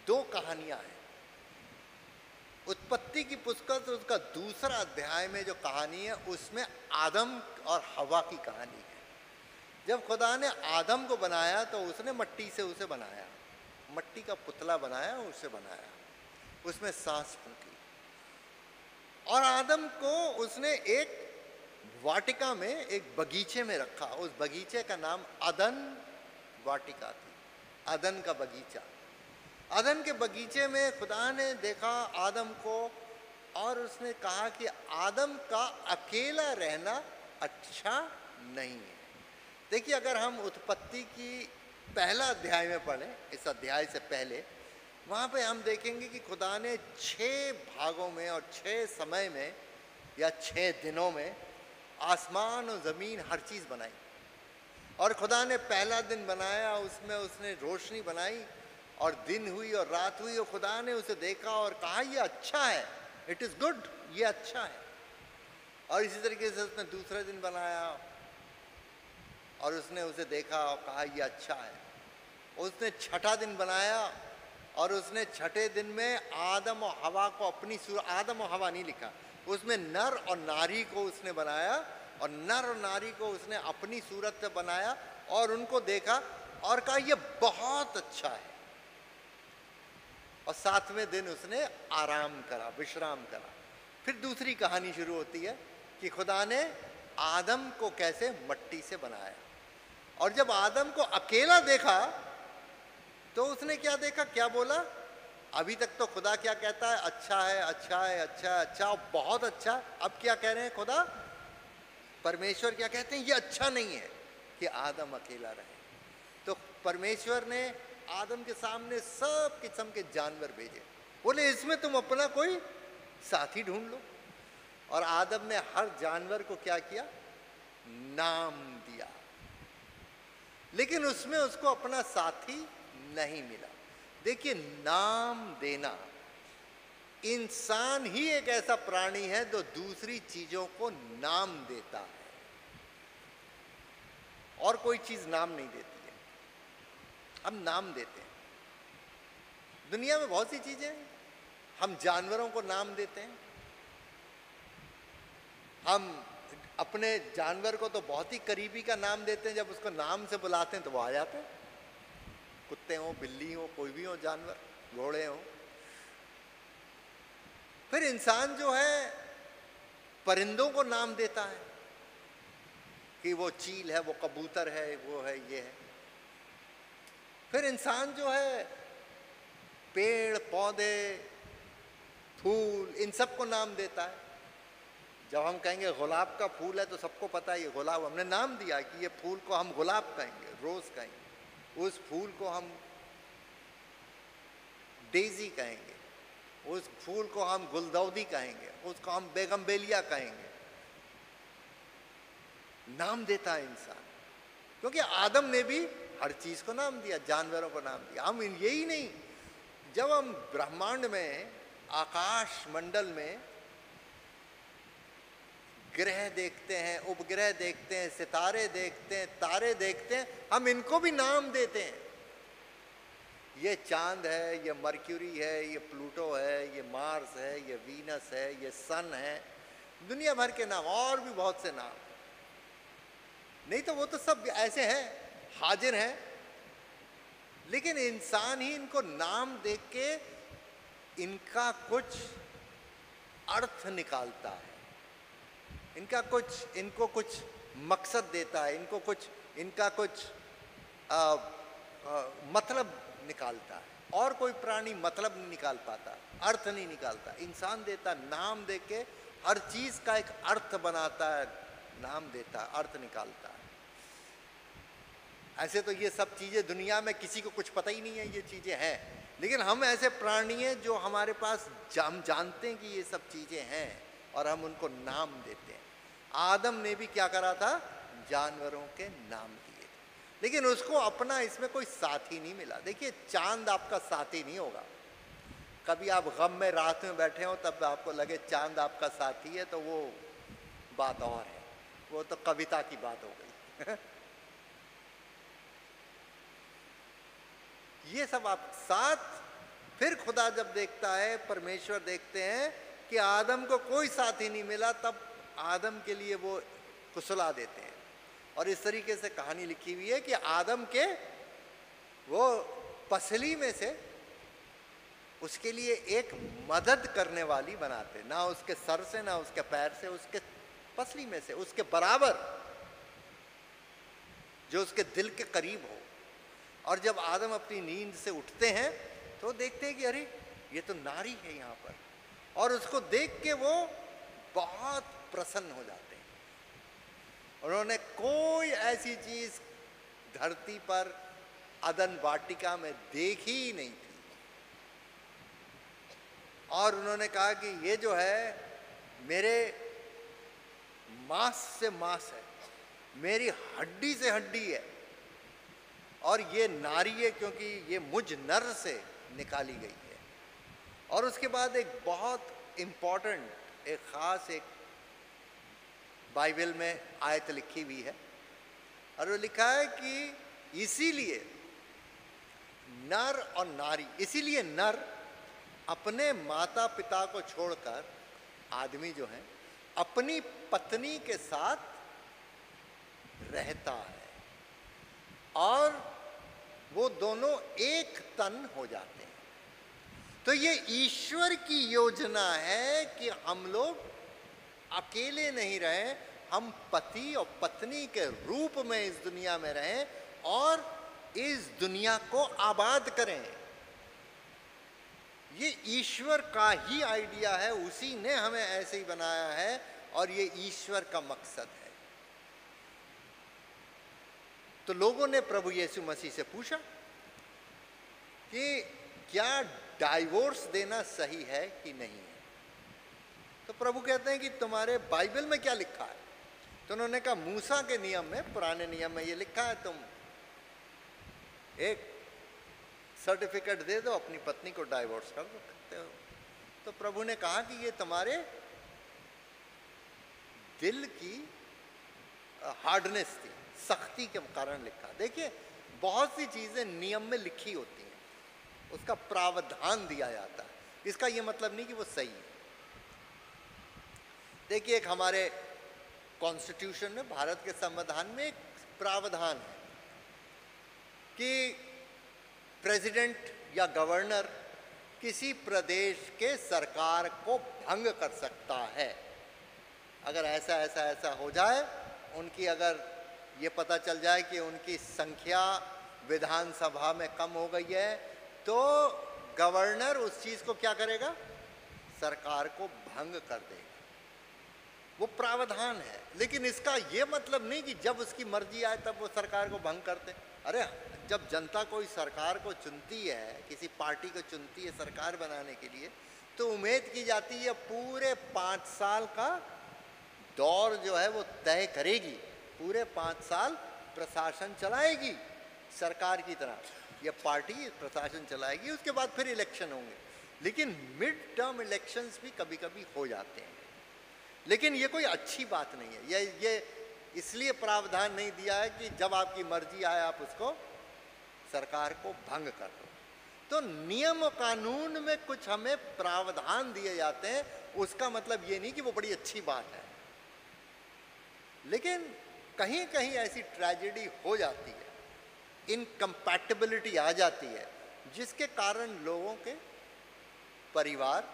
2 कहानियां हैं। उत्पत्ति की पुस्तक उसका दूसरा अध्याय में जो कहानी है उसमें आदम और हवा की कहानी है। जब खुदा ने आदम को बनाया तो उसने मिट्टी से उसे बनाया, मिट्टी का पुतला बनाया, उसे बनाया, उसमें सांस फूंकी और आदम को उसने एक वाटिका में, एक बगीचे में रखा। उस बगीचे का नाम अदन वाटिका थी, अदन का बगीचा। अदन के बगीचे में खुदा ने देखा आदम को और उसने कहा कि आदम का अकेला रहना अच्छा नहीं है। देखिए, अगर हम उत्पत्ति की पहला अध्याय में पढ़ें, इस अध्याय से पहले, वहाँ पे हम देखेंगे कि खुदा ने 6 भागों में और 6 समय में या 6 दिनों में आसमान और ज़मीन हर चीज़ बनाई। और खुदा ने पहला दिन बनाया, उसमें उसने रोशनी बनाई और दिन हुई और रात हुई, और खुदा ने उसे देखा और कहा ये अच्छा है, इट इज़ गुड, ये अच्छा है। और इसी तरीके से उसने दूसरे दिन बनाया और उसने उसे देखा और कहा ये अच्छा है। उसने छठा दिन बनाया और उसने छठे दिन में आदम और हवा को अपनी सूरत, आदम और हवा नहीं लिखा, उसमें नर और नारी को उसने बनाया और नर और नारी को उसने अपनी सूरत से बनाया और उनको देखा और कहा ये बहुत अच्छा है, और 7वें दिन उसने आराम करा, विश्राम करा। फिर दूसरी कहानी शुरू होती है कि खुदा ने आदम को कैसे मट्टी से बनाया, और जब आदम को अकेला देखा तो उसने क्या देखा, क्या बोला? अभी तक तो खुदा क्या कहता है, अच्छा है, अच्छा है, अच्छा है, अच्छा, बहुत अच्छा। अब क्या कह रहे हैं खुदा, परमेश्वर क्या कहते हैं, ये अच्छा नहीं है कि आदम अकेला रहे। तो परमेश्वर ने आदम के सामने सब किस्म के जानवर भेजे, बोले इसमें तुम अपना कोई साथी ढूंढ लो। और आदम ने हर जानवर को क्या किया, नाम दिया, लेकिन उसमें उसको अपना साथी नहीं मिला। देखिए, नाम देना, इंसान ही एक ऐसा प्राणी है जो दूसरी चीजों को नाम देता है, और कोई चीज नाम नहीं देती है, हम नाम देते हैं। दुनिया में बहुत सी चीजें हैं, हम जानवरों को नाम देते हैं। हम अपने जानवर को तो बहुत ही करीबी का नाम देते हैं, जब उसको नाम से बुलाते हैं तो वो आ जाते हैं, कुत्ते हो, बिल्ली हो, कोई भी हो जानवर, घोड़े हो। फिर इंसान जो है परिंदों को नाम देता है कि वो चील है, वो कबूतर है, वो है, ये है। फिर इंसान जो है पेड़ पौधे फूल इन सब को नाम देता है। जब हम कहेंगे गुलाब का फूल है तो सबको पता है ये गुलाब, हमने नाम दिया कि ये फूल को हम गुलाब कहेंगे, रोज कहेंगे, उस फूल को हम डेजी कहेंगे, उस फूल को हम गुलदौदी कहेंगे, उसको हम बेगमबेलिया कहेंगे। नाम देता है इंसान, क्योंकि आदम ने भी हर चीज को नाम दिया, जानवरों को नाम दिया। हम यही नहीं, जब हम ब्रह्मांड में, आकाश मंडल में ग्रह देखते हैं, उपग्रह देखते हैं, सितारे देखते हैं, तारे देखते हैं, हम इनको भी नाम देते हैं। ये चांद है, ये मर्क्यूरी है, ये प्लूटो है, ये मार्स है, ये वीनस है, ये सन है, दुनिया भर के नाम, और भी बहुत से नाम। नहीं तो वो तो सब ऐसे हैं, हाजिर हैं, लेकिन इंसान ही इनको नाम दे के इनका कुछ अर्थ निकालता है, इनको कुछ मकसद देता है, इनको कुछ, इनका कुछ मतलब निकालता है। और कोई प्राणी मतलब नहीं निकाल पाता, अर्थ नहीं निकालता, इंसान देता, नाम दे के हर चीज का एक अर्थ बनाता है, नाम देता है, अर्थ निकालता है। ऐसे तो ये सब चीजें दुनिया में किसी को कुछ पता ही नहीं है ये चीजें हैं, लेकिन हम ऐसे प्राणी हैं जो हमारे पास हम जानते हैं कि ये सब चीजें हैं और हम उनको नाम देते हैं। आदम ने भी क्या करा था, जानवरों के नाम दिए, लेकिन उसको अपना इसमें कोई साथी नहीं मिला। देखिए, चांद आपका साथी नहीं होगा। कभी आप गम में रात में बैठे हो तब आपको लगे चांद आपका साथी है, तो वो बात और है, वो तो कविता की बात हो गई। ये सब आप साथ, फिर खुदा जब देखता है, परमेश्वर देखते हैं कि आदम को कोई साथी नहीं मिला, तब आदम के लिए वो कुसला देते हैं। और इस तरीके से कहानी लिखी हुई है कि आदम के वो पसली में से उसके लिए एक मदद करने वाली बनाते, ना उसके सर से ना उसके पैर से, उसके पसली में से, उसके बराबर, जो उसके दिल के करीब हो। और जब आदम अपनी नींद से उठते हैं तो देखते हैं कि अरे ये तो नारी है यहाँ पर, और उसको देख के वो बहुत प्रसन्न हो जाते हैं। उन्होंने कोई ऐसी चीज धरती पर अदन वाटिका में देखी ही नहीं थी, और उन्होंने कहा कि ये जो है मेरे मांस से मांस है, मेरी हड्डी से हड्डी है, और ये नारी है क्योंकि ये मुझ नर से निकाली गई है। और उसके बाद एक बहुत इम्पोर्टेंट, एक ख़ास, एक बाइबल में आयत लिखी हुई है, और वो लिखा है कि इसीलिए नर और नारी, इसीलिए नर अपने माता पिता को छोड़कर, आदमी जो है, अपनी पत्नी के साथ रहता है, और वो दोनों एक तन हो जाते हैं। तो ये ईश्वर की योजना है कि हम लोग अकेले नहीं रहें, हम पति और पत्नी के रूप में इस दुनिया में रहें और इस दुनिया को आबाद करें। ये ईश्वर का ही आइडिया है, उसी ने हमें ऐसे ही बनाया है और ये ईश्वर का मकसद है। तो लोगों ने प्रभु यीशु मसीह से पूछा कि क्या डाइवोर्स देना सही है कि नहीं है। तो प्रभु कहते हैं कि तुम्हारे बाइबल में क्या लिखा है। तो उन्होंने कहा मूसा के नियम में, पुराने नियम में ये लिखा है, तुम एक सर्टिफिकेट दे दो, अपनी पत्नी को डाइवोर्स कर सकते हो। तो प्रभु ने कहा कि ये तुम्हारे दिल की हार्डनेस थी, सख्ती के कारण लिखा। देखिए बहुत सी चीजें नियम में लिखी होती हैं, उसका प्रावधान दिया जाता है, इसका ये मतलब नहीं कि वो सही है। देखिए एक हमारे कॉन्स्टिट्यूशन में, भारत के संविधान में एक प्रावधान है कि प्रेसिडेंट या गवर्नर किसी प्रदेश के सरकार को भंग कर सकता है। अगर ऐसा ऐसा ऐसा हो जाए, उनकी अगर ये पता चल जाए कि उनकी संख्या विधानसभा में कम हो गई है, तो गवर्नर उस चीज़ को क्या करेगा, सरकार को भंग कर देगा। वो प्रावधान है। लेकिन इसका ये मतलब नहीं कि जब उसकी मर्जी आए तब वो सरकार को भंग करते। अरे जब जनता कोई सरकार को चुनती है, किसी पार्टी को चुनती है सरकार बनाने के लिए, तो उम्मीद की जाती है पूरे 5 साल का दौर जो है वो तय करेगी, पूरे 5 साल प्रशासन चलाएगी सरकार की तरह, ये पार्टी प्रशासन चलाएगी, उसके बाद फिर इलेक्शन होंगे। लेकिन मिड टर्म इलेक्शंस भी कभी कभी हो जाते हैं। लेकिन ये कोई अच्छी बात नहीं है। ये इसलिए प्रावधान नहीं दिया है कि जब आपकी मर्जी आए आप उसको सरकार को भंग कर दो। तो नियम और कानून में कुछ हमें प्रावधान दिए जाते हैं, उसका मतलब ये नहीं कि वो बड़ी अच्छी बात है। लेकिन कहीं कहीं ऐसी ट्रेजेडी हो जाती है, इनकम्पैटिबिलिटी आ जाती है, जिसके कारण लोगों के परिवार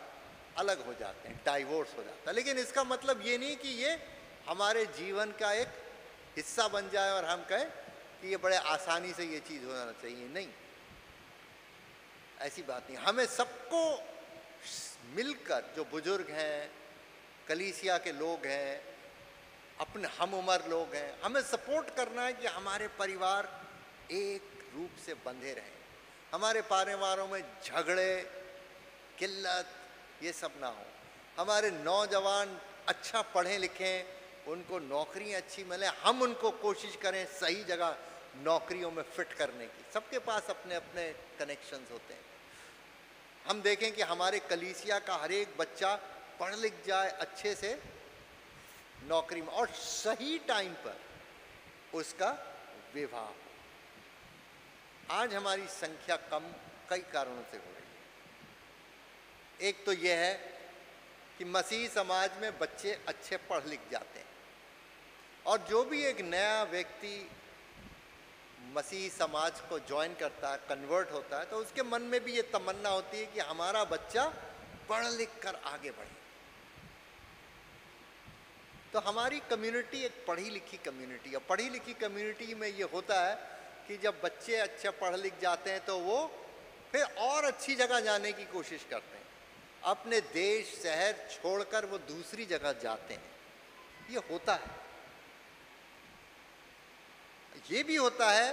अलग हो जाते हैं, डाइवोर्स हो जाता है। लेकिन इसका मतलब ये नहीं कि ये हमारे जीवन का एक हिस्सा बन जाए और हम कहें कि ये बड़े आसानी से ये चीज़ हो जाना चाहिए। नहीं, ऐसी बात नहीं। हमें सबको मिलकर, जो बुजुर्ग हैं, कलीसिया के लोग हैं, अपने हम उम्र लोग हैं, हमें सपोर्ट करना है कि हमारे परिवार एक रूप से बंधे रहें, हमारे परिवारों में झगड़े, किल्लत, ये सब ना हो। हमारे नौजवान अच्छा पढ़ें लिखें, उनको नौकरियां अच्छी मिले, हम उनको कोशिश करें सही जगह नौकरियों में फिट करने की। सबके पास अपने अपने कनेक्शंस होते हैं। हम देखें कि हमारे कलीसिया का हर एक बच्चा पढ़ लिख जाए अच्छे से नौकरी में, और सही टाइम पर उसका विवाह हो। आज हमारी संख्या कम कई कारणों से हो रही है। एक तो यह है कि मसीही समाज में बच्चे अच्छे पढ़ लिख जाते हैं, और जो भी एक नया व्यक्ति मसीही समाज को ज्वाइन करता है, कन्वर्ट होता है, तो उसके मन में भी ये तमन्ना होती है कि हमारा बच्चा पढ़ लिख कर आगे बढ़े। तो हमारी कम्युनिटी एक पढ़ी लिखी कम्युनिटी है। पढ़ी लिखी कम्युनिटी में ये होता है कि जब बच्चे अच्छे पढ़ लिख जाते हैं तो वो फिर और अच्छी जगह जाने की कोशिश करते हैं, अपने देश शहर छोड़कर वो दूसरी जगह जाते हैं। ये होता है। ये भी होता है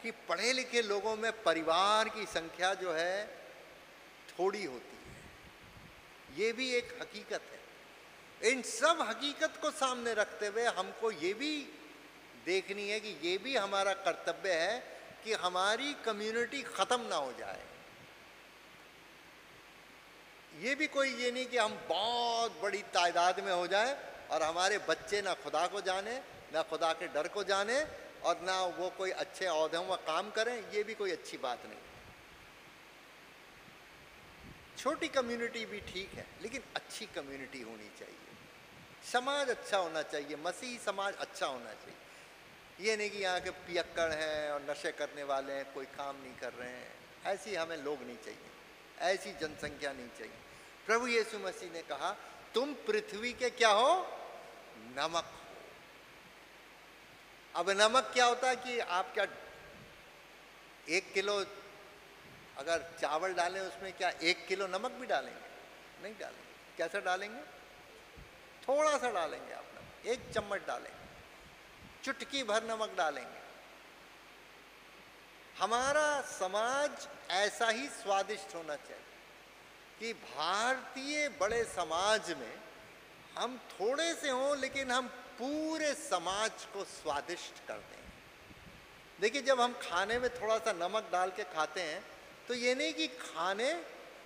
कि पढ़े लिखे लोगों में परिवार की संख्या जो है थोड़ी होती है। ये भी एक हकीकत है। इन सब हकीकत को सामने रखते हुए हमको ये भी देखनी है कि ये भी हमारा कर्तव्य है कि हमारी कम्युनिटी ख़त्म ना हो जाए। ये भी कोई ये नहीं कि हम बहुत बड़ी तादाद में हो जाए और हमारे बच्चे ना खुदा को जाने, ना खुदा के डर को जाने, और ना वो कोई अच्छे औहदों में काम करें। ये भी कोई अच्छी बात नहीं। छोटी कम्युनिटी भी ठीक है, लेकिन अच्छी कम्युनिटी होनी चाहिए। समाज अच्छा होना चाहिए, मसीही समाज अच्छा होना चाहिए। ये नहीं कि यहाँ के पियक्कड़ हैं और नशे करने वाले हैं, कोई काम नहीं कर रहे हैं, ऐसी हमें लोग नहीं चाहिए, ऐसी जनसंख्या नहीं चाहिए। प्रभु यीशु मसीह ने कहा तुम पृथ्वी के क्या हो, नमक हो। अब नमक क्या होता है कि आप क्या 1 किलो अगर चावल डालें उसमें क्या 1 किलो नमक भी डालेंगे? नहीं डालेंगे। कैसे डालेंगे? थोड़ा सा डालेंगे आप नमक, 1 चम्मच डालेंगे, चुटकी भर नमक डालेंगे। हमारा समाज ऐसा ही स्वादिष्ट होना चाहिए कि भारतीय बड़े समाज में हम थोड़े से हों लेकिन हम पूरे समाज को स्वादिष्ट कर दें। देखिए, जब हम खाने में थोड़ा सा नमक डाल के खाते हैं तो ये नहीं कि खाने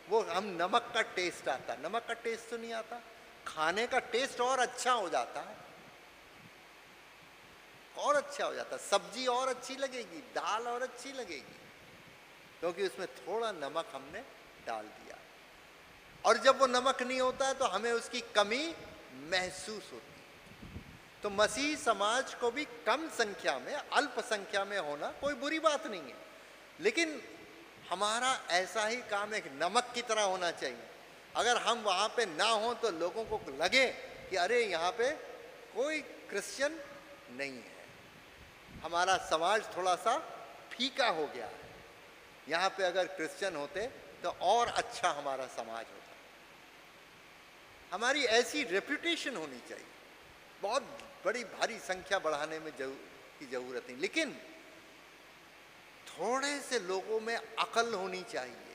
वो हम नमक का टेस्ट आता है, नमक का टेस्ट तो नहीं आता, खाने का टेस्ट और अच्छा हो जाता है, और अच्छा हो जाता है, सब्जी और अच्छी लगेगी, दाल और अच्छी लगेगी, क्योंकि उसमें थोड़ा नमक हमने डाल दिया। और जब वो नमक नहीं होता है तो हमें उसकी कमी महसूस होती है। तो मसीह समाज को भी कम संख्या में, अल्प संख्या में होना कोई बुरी बात नहीं है, लेकिन हमारा ऐसा ही काम एक नमक की तरह होना चाहिए। अगर हम वहाँ पे ना हों तो लोगों को लगे कि अरे यहाँ पे कोई क्रिश्चियन नहीं है, हमारा समाज थोड़ा सा फीका हो गया है। यहाँ पे अगर क्रिश्चियन होते तो और अच्छा हमारा समाज होता। हमारी ऐसी रेपुटेशन होनी चाहिए। बहुत बड़ी भारी संख्या बढ़ाने में की जरूरत नहीं, लेकिन थोड़े से लोगों में अकल होनी चाहिए,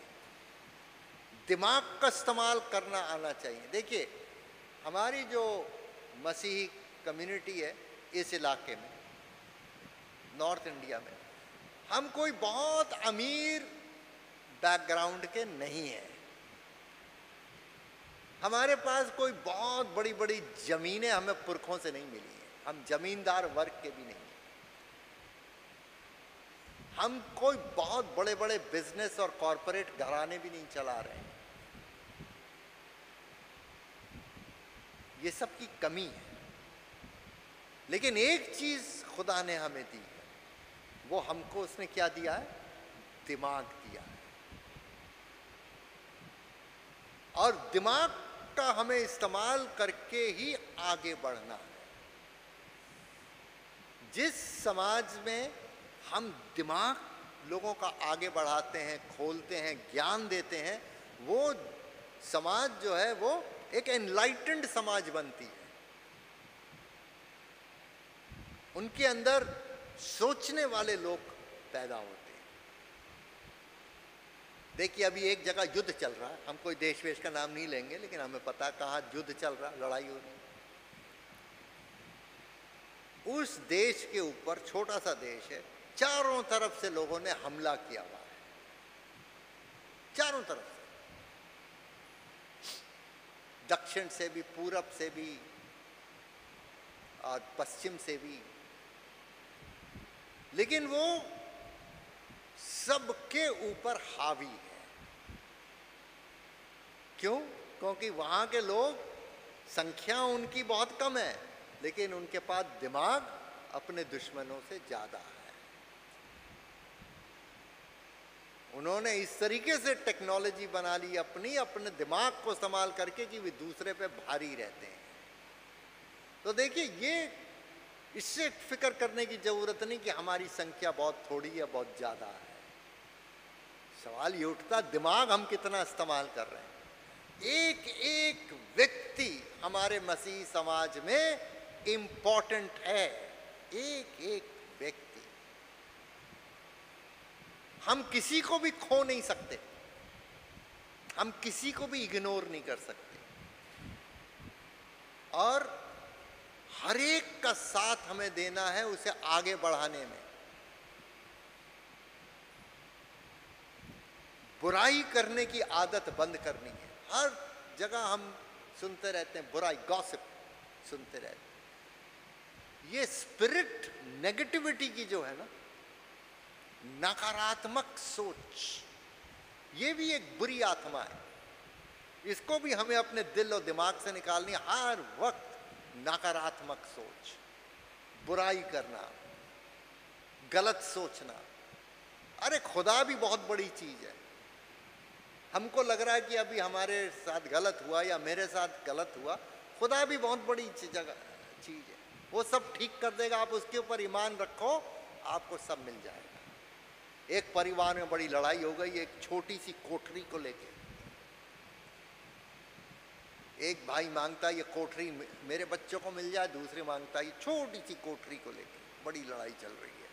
दिमाग का इस्तेमाल करना आना चाहिए। देखिए, हमारी जो मसीही कम्युनिटी है इस इलाके में, नॉर्थ इंडिया में, हम कोई बहुत अमीर बैकग्राउंड के नहीं हैं। हमारे पास कोई बहुत बड़ी बड़ी जमीनें हमें पुरखों से नहीं मिली हैं, हम जमींदार वर्ग के भी नहीं हैं। हम कोई बहुत बड़े बड़े बिजनेस और कॉरपोरेट घराने भी नहीं चला रहे हैं। ये सब की कमी है, लेकिन एक चीज खुदा ने हमें दी है, वो हमको उसने क्या दिया है? दिमाग दिया है। और दिमाग का हमें इस्तेमाल करके ही आगे बढ़ना है। जिस समाज में हम दिमाग लोगों का आगे बढ़ाते हैं, खोलते हैं, ज्ञान देते हैं, वो समाज जो है वो एक एनलाइटेंड समाज बनती है। उनके अंदर सोचने वाले लोग पैदा होते हैं। देखिए, अभी एक जगह युद्ध चल रहा है, हम कोई देश वेश का नाम नहीं लेंगे, लेकिन हमें पता है कहाँ युद्ध चल रहा है, लड़ाई हो रही है। उस देश के ऊपर, छोटा सा देश है, चारों तरफ से लोगों ने हमला किया हुआ है, चारों तरफ से, दक्षिण से भी, पूरब से भी और पश्चिम से भी। लेकिन वो सबके ऊपर हावी है। क्यों? क्योंकि वहां के लोग, संख्या उनकी बहुत कम है, लेकिन उनके पास दिमाग अपने दुश्मनों से ज्यादा है। उन्होंने इस तरीके से टेक्नोलॉजी बना ली अपने दिमाग को इस्तेमाल करके कि वे दूसरे पे भारी रहते हैं। तो देखिए, ये इससे फिक्र करने की जरूरत नहीं कि हमारी संख्या बहुत थोड़ी या बहुत ज्यादा है। सवाल ये उठता, दिमाग हम कितना इस्तेमाल कर रहे हैं। एक एक व्यक्ति हमारे मसीही समाज में इंपॉर्टेंट है, एक एक व्यक्ति। हम किसी को भी खो नहीं सकते, हम किसी को भी इग्नोर नहीं कर सकते, और हर एक का साथ हमें देना है उसे आगे बढ़ाने में। बुराई करने की आदत बंद करनी है। हर जगह हम सुनते रहते हैं बुराई, गॉसिप सुनते रहते हैं। ये स्पिरिट नेगेटिविटी की जो है ना, नकारात्मक सोच, ये भी एक बुरी आत्मा है। इसको भी हमें अपने दिल और दिमाग से निकालनी है। हर वक्त नकारात्मक सोच, बुराई करना, गलत सोचना। अरे खुदा भी बहुत बड़ी चीज़ है। हमको लग रहा है कि अभी हमारे साथ गलत हुआ या मेरे साथ गलत हुआ, खुदा भी बहुत बड़ी चीज़ है, वो सब ठीक कर देगा। आप उसके ऊपर ईमान रखो, आपको सब मिल जाएगा। एक परिवार में बड़ी लड़ाई हो गई एक छोटी सी कोठरी को लेके। एक भाई मांगता है ये कोठरी मेरे बच्चों को मिल जाए, दूसरे मांगता है ये छोटी सी कोठरी को लेके। बड़ी लड़ाई चल रही है।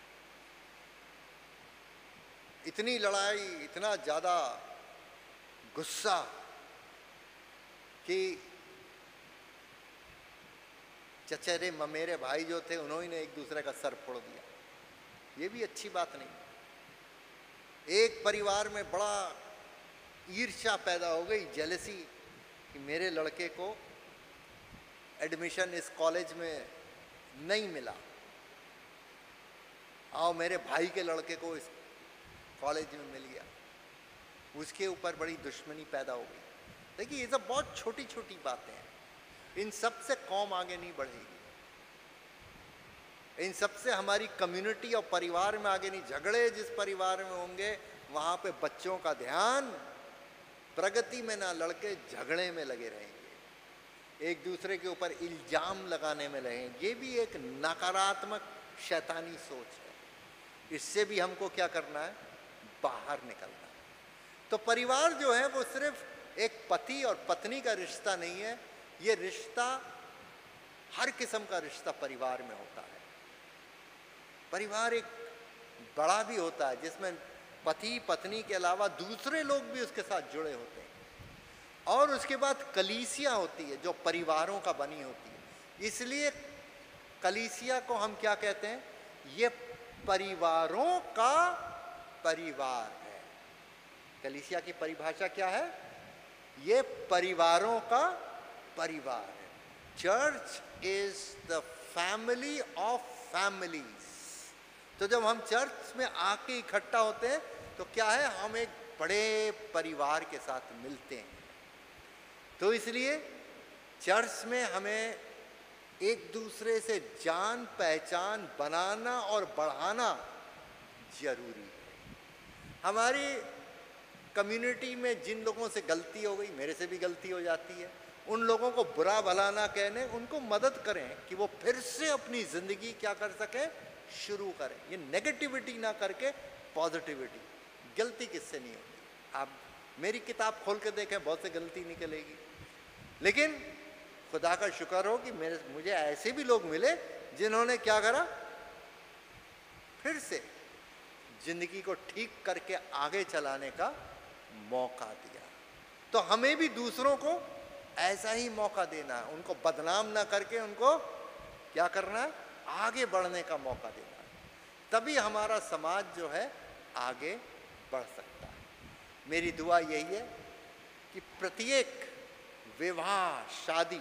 इतनी लड़ाई, इतना ज़्यादा गुस्सा कि चचेरे ममेरे भाई जो थे उन्होंने एक दूसरे का सर फोड़ दिया। ये भी अच्छी बात नहीं। एक परिवार में बड़ा ईर्ष्या पैदा हो गई, जेलसी, कि मेरे लड़के को एडमिशन इस कॉलेज में नहीं मिला और मेरे भाई के लड़के को इस कॉलेज में मिल गया। उसके ऊपर बड़ी दुश्मनी पैदा हो गई। देखिए, ये सब बहुत छोटी छोटी बातें हैं। इन सब से कौम आगे नहीं बढ़ेगी। इन सब से हमारी कम्युनिटी और परिवार में आगे नहीं। झगड़े जिस परिवार में होंगे वहाँ पे बच्चों का ध्यान प्रगति में ना लड़के झगड़े में लगे रहेंगे, एक दूसरे के ऊपर इल्जाम लगाने में रहेंगे। ये भी एक नकारात्मक शैतानी सोच है। इससे भी हमको क्या करना है? बाहर निकलना है। तो परिवार जो है वो सिर्फ एक पति और पत्नी का रिश्ता नहीं है। ये रिश्ता हर किस्म का रिश्ता परिवार में होता है। परिवार एक बड़ा भी होता है जिसमें पति पत्नी के अलावा दूसरे लोग भी उसके साथ जुड़े होते हैं। और उसके बाद कलीसिया होती है जो परिवारों का बनी होती है। इसलिए कलीसिया को हम क्या कहते हैं? ये परिवारों का परिवार है। कलीसिया की परिभाषा क्या है? ये परिवारों का परिवार है। Church is the family of families. तो जब हम चर्च में आके इकट्ठा होते हैं तो क्या है? हम एक बड़े परिवार के साथ मिलते हैं। तो इसलिए चर्च में हमें एक दूसरे से जान पहचान बनाना और बढ़ाना जरूरी है। हमारी कम्युनिटी में जिन लोगों से गलती हो गई, मेरे से भी गलती हो जाती है, उन लोगों को बुरा भला ना कहने, उनको मदद करें कि वो फिर से अपनी ज़िंदगी क्या कर सके? शुरू करें। ये नेगेटिविटी ना करके पॉजिटिविटी। गलती किससे नहीं होती? आप मेरी किताब खोल के देखें, बहुत से गलती निकलेगी। लेकिन खुदा का शुक्र हो कि मुझे ऐसे भी लोग मिले जिन्होंने क्या करा? फिर से जिंदगी को ठीक करके आगे चलाने का मौका दिया। तो हमें भी दूसरों को ऐसा ही मौका देना है। उनको बदनाम ना करके उनको क्या करना है? आगे बढ़ने का मौका देना है। तभी हमारा समाज जो है आगे बढ़ सकता है। मेरी दुआ यही है कि प्रत्येक विवाह शादी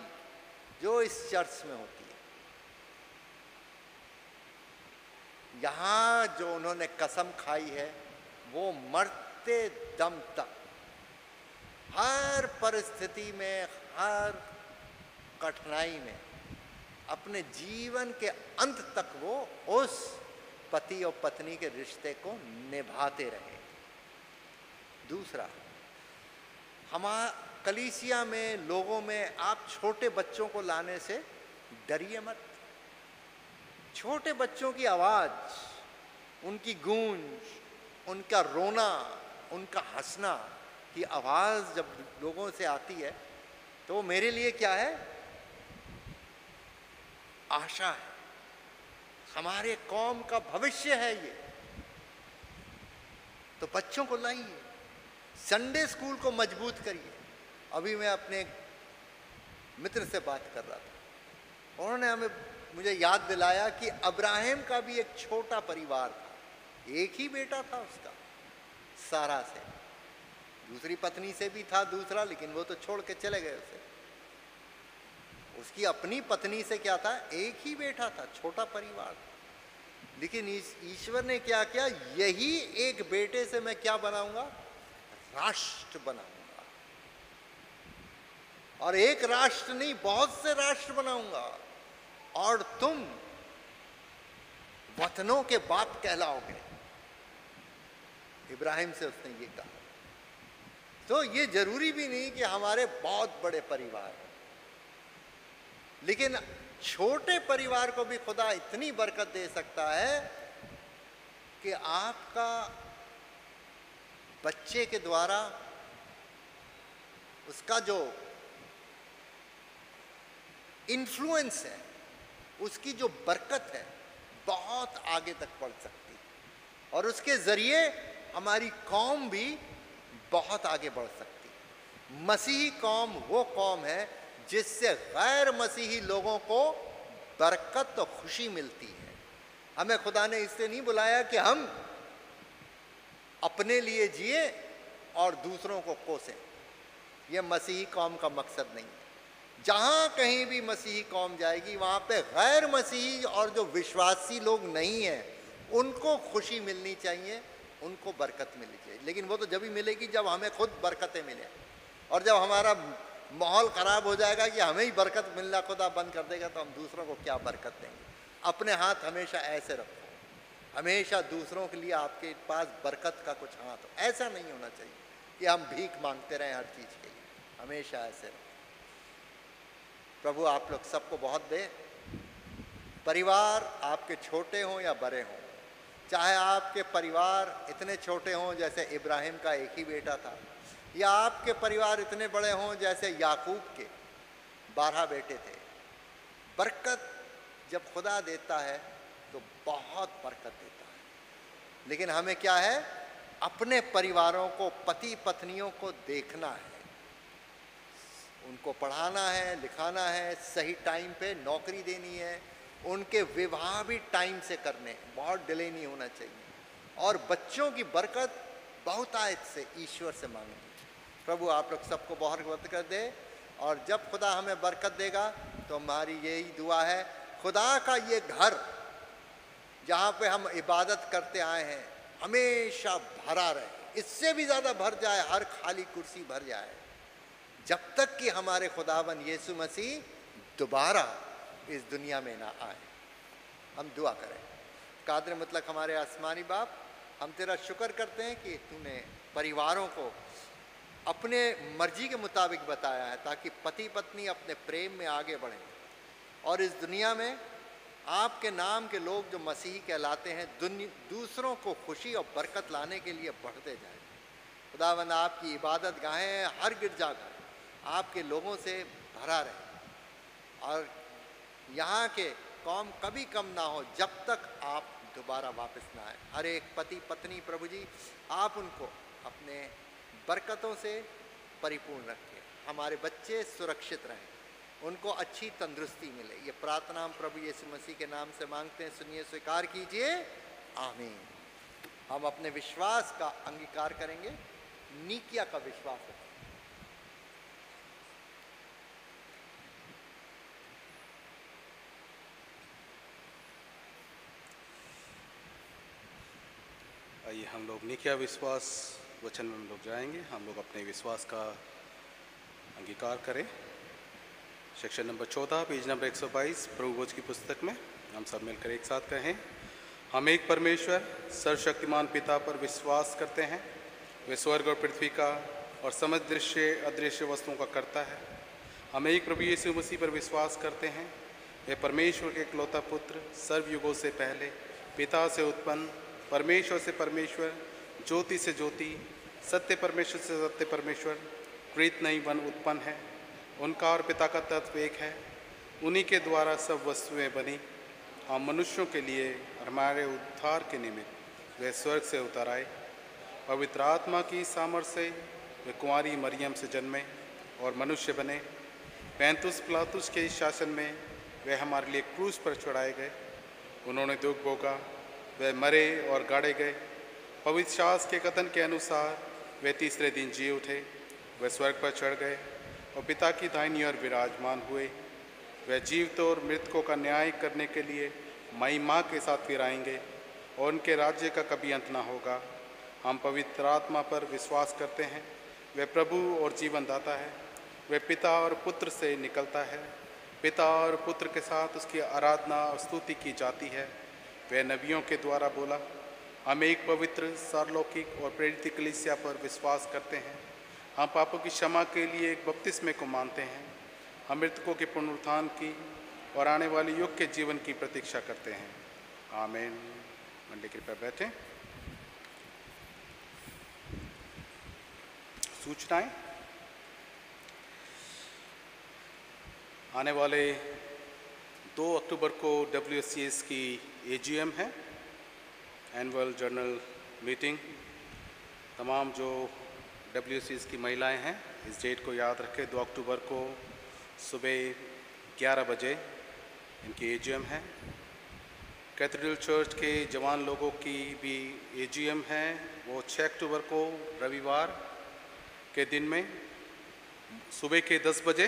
जो इस चर्च में होती है, यहाँ जो उन्होंने कसम खाई है वो मरते दम तक, हर परिस्थिति में, हर कठिनाई में, अपने जीवन के अंत तक वो उस पति और पत्नी के रिश्ते को निभाते रहे। दूसरा, हमारा कलीसिया में लोगों में आप छोटे बच्चों को लाने से डरिए मत। छोटे बच्चों की आवाज़, उनकी गूंज, उनका रोना, उनका हंसना की आवाज़ जब लोगों से आती है तो वो मेरे लिए क्या है? आशा है। हमारे कौम का भविष्य है ये। तो बच्चों को लाइए, संडे स्कूल को मजबूत करिए। अभी मैं अपने मित्र से बात कर रहा था, उन्होंने मुझे याद दिलाया कि अब्राहम का भी एक छोटा परिवार था। एक ही बेटा था उसका, सारा से। दूसरी पत्नी से भी था दूसरा, लेकिन वो तो छोड़ के चले गए उसे। उसकी अपनी पत्नी से क्या था? एक ही बेटा था, छोटा परिवार था। लेकिन ईश्वर ने क्या किया? यही एक बेटे से मैं क्या बनाऊंगा? राष्ट्र बनाऊंगा। और एक राष्ट्र नहीं, बहुत से राष्ट्र बनाऊंगा। और तुम संतानों के बाप कहलाओगे। इब्राहिम से उसने ये कहा। तो ये जरूरी भी नहीं कि हमारे बहुत बड़े परिवार, लेकिन छोटे परिवार को भी खुदा इतनी बरकत दे सकता है कि आपका बच्चे के द्वारा उसका जो इन्फ्लुएंस है, उसकी जो बरकत है, बहुत आगे तक बढ़ सकती है और उसके जरिए हमारी कौम भी बहुत आगे बढ़ सकती है। मसीही कौम वो कौम है जिससे गैर मसीही लोगों को बरकत और खुशी मिलती है। हमें खुदा ने इसलिए नहीं बुलाया कि हम अपने लिए जिए और दूसरों को कोसें। यह मसीही कौम का मकसद नहीं है। जहाँ कहीं भी मसीही कौम जाएगी वहाँ पे गैर मसीही और जो विश्वासी लोग नहीं हैं उनको खुशी मिलनी चाहिए, उनको बरकत मिलनी चाहिए। लेकिन वो तो जब ही मिलेगी जब हमें खुद बरकतें मिलें। और जब हमारा माहौल ख़राब हो जाएगा कि हमें ही बरकत मिलना खुदा बंद कर देगा तो हम दूसरों को क्या बरकत देंगे। अपने हाथ हमेशा ऐसे रखो, हमेशा दूसरों के लिए आपके पास बरकत का कुछ हाथ हो। ऐसा नहीं होना चाहिए कि हम भीख मांगते रहें हर चीज़ के लिए, हमेशा ऐसे रहो। प्रभु आप लोग सबको बहुत दे। परिवार आपके छोटे हों या बड़े हों, चाहे आपके परिवार इतने छोटे हों जैसे इब्राहिम का एक ही बेटा था, या आपके परिवार इतने बड़े हों जैसे याकूब के 12 बेटे थे। बरकत जब खुदा देता है तो बहुत बरकत देता है। लेकिन हमें क्या है, अपने परिवारों को, पति पत्नियों को देखना है, उनको पढ़ाना है, लिखाना है, सही टाइम पे नौकरी देनी है, उनके विवाह भी टाइम से करने हैं, बहुत डिले नहीं होना चाहिए। और बच्चों की बरकत बहुतायत से ईश्वर से मांगनी। प्रभु आप लोग सबको बहुत बरकत दे। और जब खुदा हमें बरकत देगा तो हमारी यही दुआ है, खुदा का ये घर जहाँ पे हम इबादत करते आए हैं हमेशा भरा रहे, इससे भी ज़्यादा भर जाए, हर खाली कुर्सी भर जाए, जब तक कि हमारे खुदावन यीशु मसीह दोबारा इस दुनिया में ना आए। हम दुआ करें। कादर मतलब हमारे आसमानी बाप, हम तेरा शुक्र करते हैं कि तूने परिवारों को अपने मर्जी के मुताबिक बताया है ताकि पति पत्नी अपने प्रेम में आगे बढ़ें और इस दुनिया में आपके नाम के लोग जो मसीही कहलाते हैं दूसरों को खुशी और बरकत लाने के लिए बढ़ते जाएं। खुदावंद आपकी इबादत गाहें हर गिरजाघर आपके लोगों से भरा रहे और यहाँ के कौम कभी कम ना हो जब तक आप दोबारा वापस ना आए। हर एक पति पत्नी प्रभु जी आप उनको अपने बरकतों से परिपूर्ण रखें, हमारे बच्चे सुरक्षित रहें, उनको अच्छी तंदुरुस्ती मिले। ये प्रार्थना हम प्रभु यीशु मसीह के नाम से मांगते हैं, सुनिए स्वीकार कीजिए, आमीन। हम अपने विश्वास का अंगीकार करेंगे, नीकिया का विश्वास है। आइए हम लोग नीकिया विश्वास वचन में हम लोग जाएंगे। हम लोग अपने विश्वास का अंगीकार करें। सेक्शन नंबर 14 पेज नंबर 122 प्रभु भोज की पुस्तक में हम सब मिलकर एक साथ कहें, हम एक परमेश्वर सर्वशक्तिमान पिता पर विश्वास करते हैं। वे स्वर्ग और पृथ्वी का और समस्त दृश्य अदृश्य वस्तुओं का करता है। हम एक प्रभु यीशु मसीह पर विश्वास करते हैं। वे परमेश्वर के इकलौता पुत्र, सर्वयुगों से पहले, पिता से उत्पन्न, परमेश्वर से परमेश्वर, ज्योति से ज्योति, सत्य परमेश्वर से सत्य परमेश्वर, कृत नहीं वन उत्पन्न है। उनका और पिता का तत्व एक है। उन्हीं के द्वारा सब वस्तुएं बनी। हम मनुष्यों के लिए और हमारे उद्धार के निमित्त वे स्वर्ग से उतर आए। पवित्र आत्मा की सामर्थ्य से वे कुंवारी मरियम से जन्मे और मनुष्य बने। पैंतुस पिलातुस के शासन में वे हमारे लिए क्रूस पर चढ़ाए गए। उन्होंने दुख भोगा, वे मरे और गाड़े गए। पवित्र शास्त्र के कथन के अनुसार वे तीसरे दिन जी उठे। वे स्वर्ग पर चढ़ गए और पिता की दाहिनी ओर विराजमान हुए। वे जीवितों और मृतकों का न्याय करने के लिए महिमा के साथ फिर आएंगे और उनके राज्य का कभी अंत ना होगा। हम पवित्र आत्मा पर विश्वास करते हैं। वे प्रभु और जीवन दाता है। वे पिता और पुत्र से निकलता है। पिता और पुत्र के साथ उसकी आराधना और स्तुति की जाती है। वह नबियों के द्वारा बोला। हम एक पवित्र, सार्वलौकिक और प्रेरित कलीसिया पर विश्वास करते हैं। हम पापों की क्षमा के लिए एक बपतिस्मे को मानते हैं। हम मृतकों के पुनरुत्थान की और आने वाले युग के जीवन की प्रतीक्षा करते हैं। आमीन। मंडली कृपया बैठें। सूचनाएं। आने वाले 2 अक्टूबर को WCS की AGM है, एनुअल जनरल मीटिंग। तमाम जो WCS की महिलाएं हैं इस डेट को याद रखें। 2 अक्टूबर को सुबह 11 बजे इनकी AGM है। कैथेड्रल चर्च के जवान लोगों की भी AGM है, वो 6 अक्टूबर को रविवार के दिन में सुबह के 10 बजे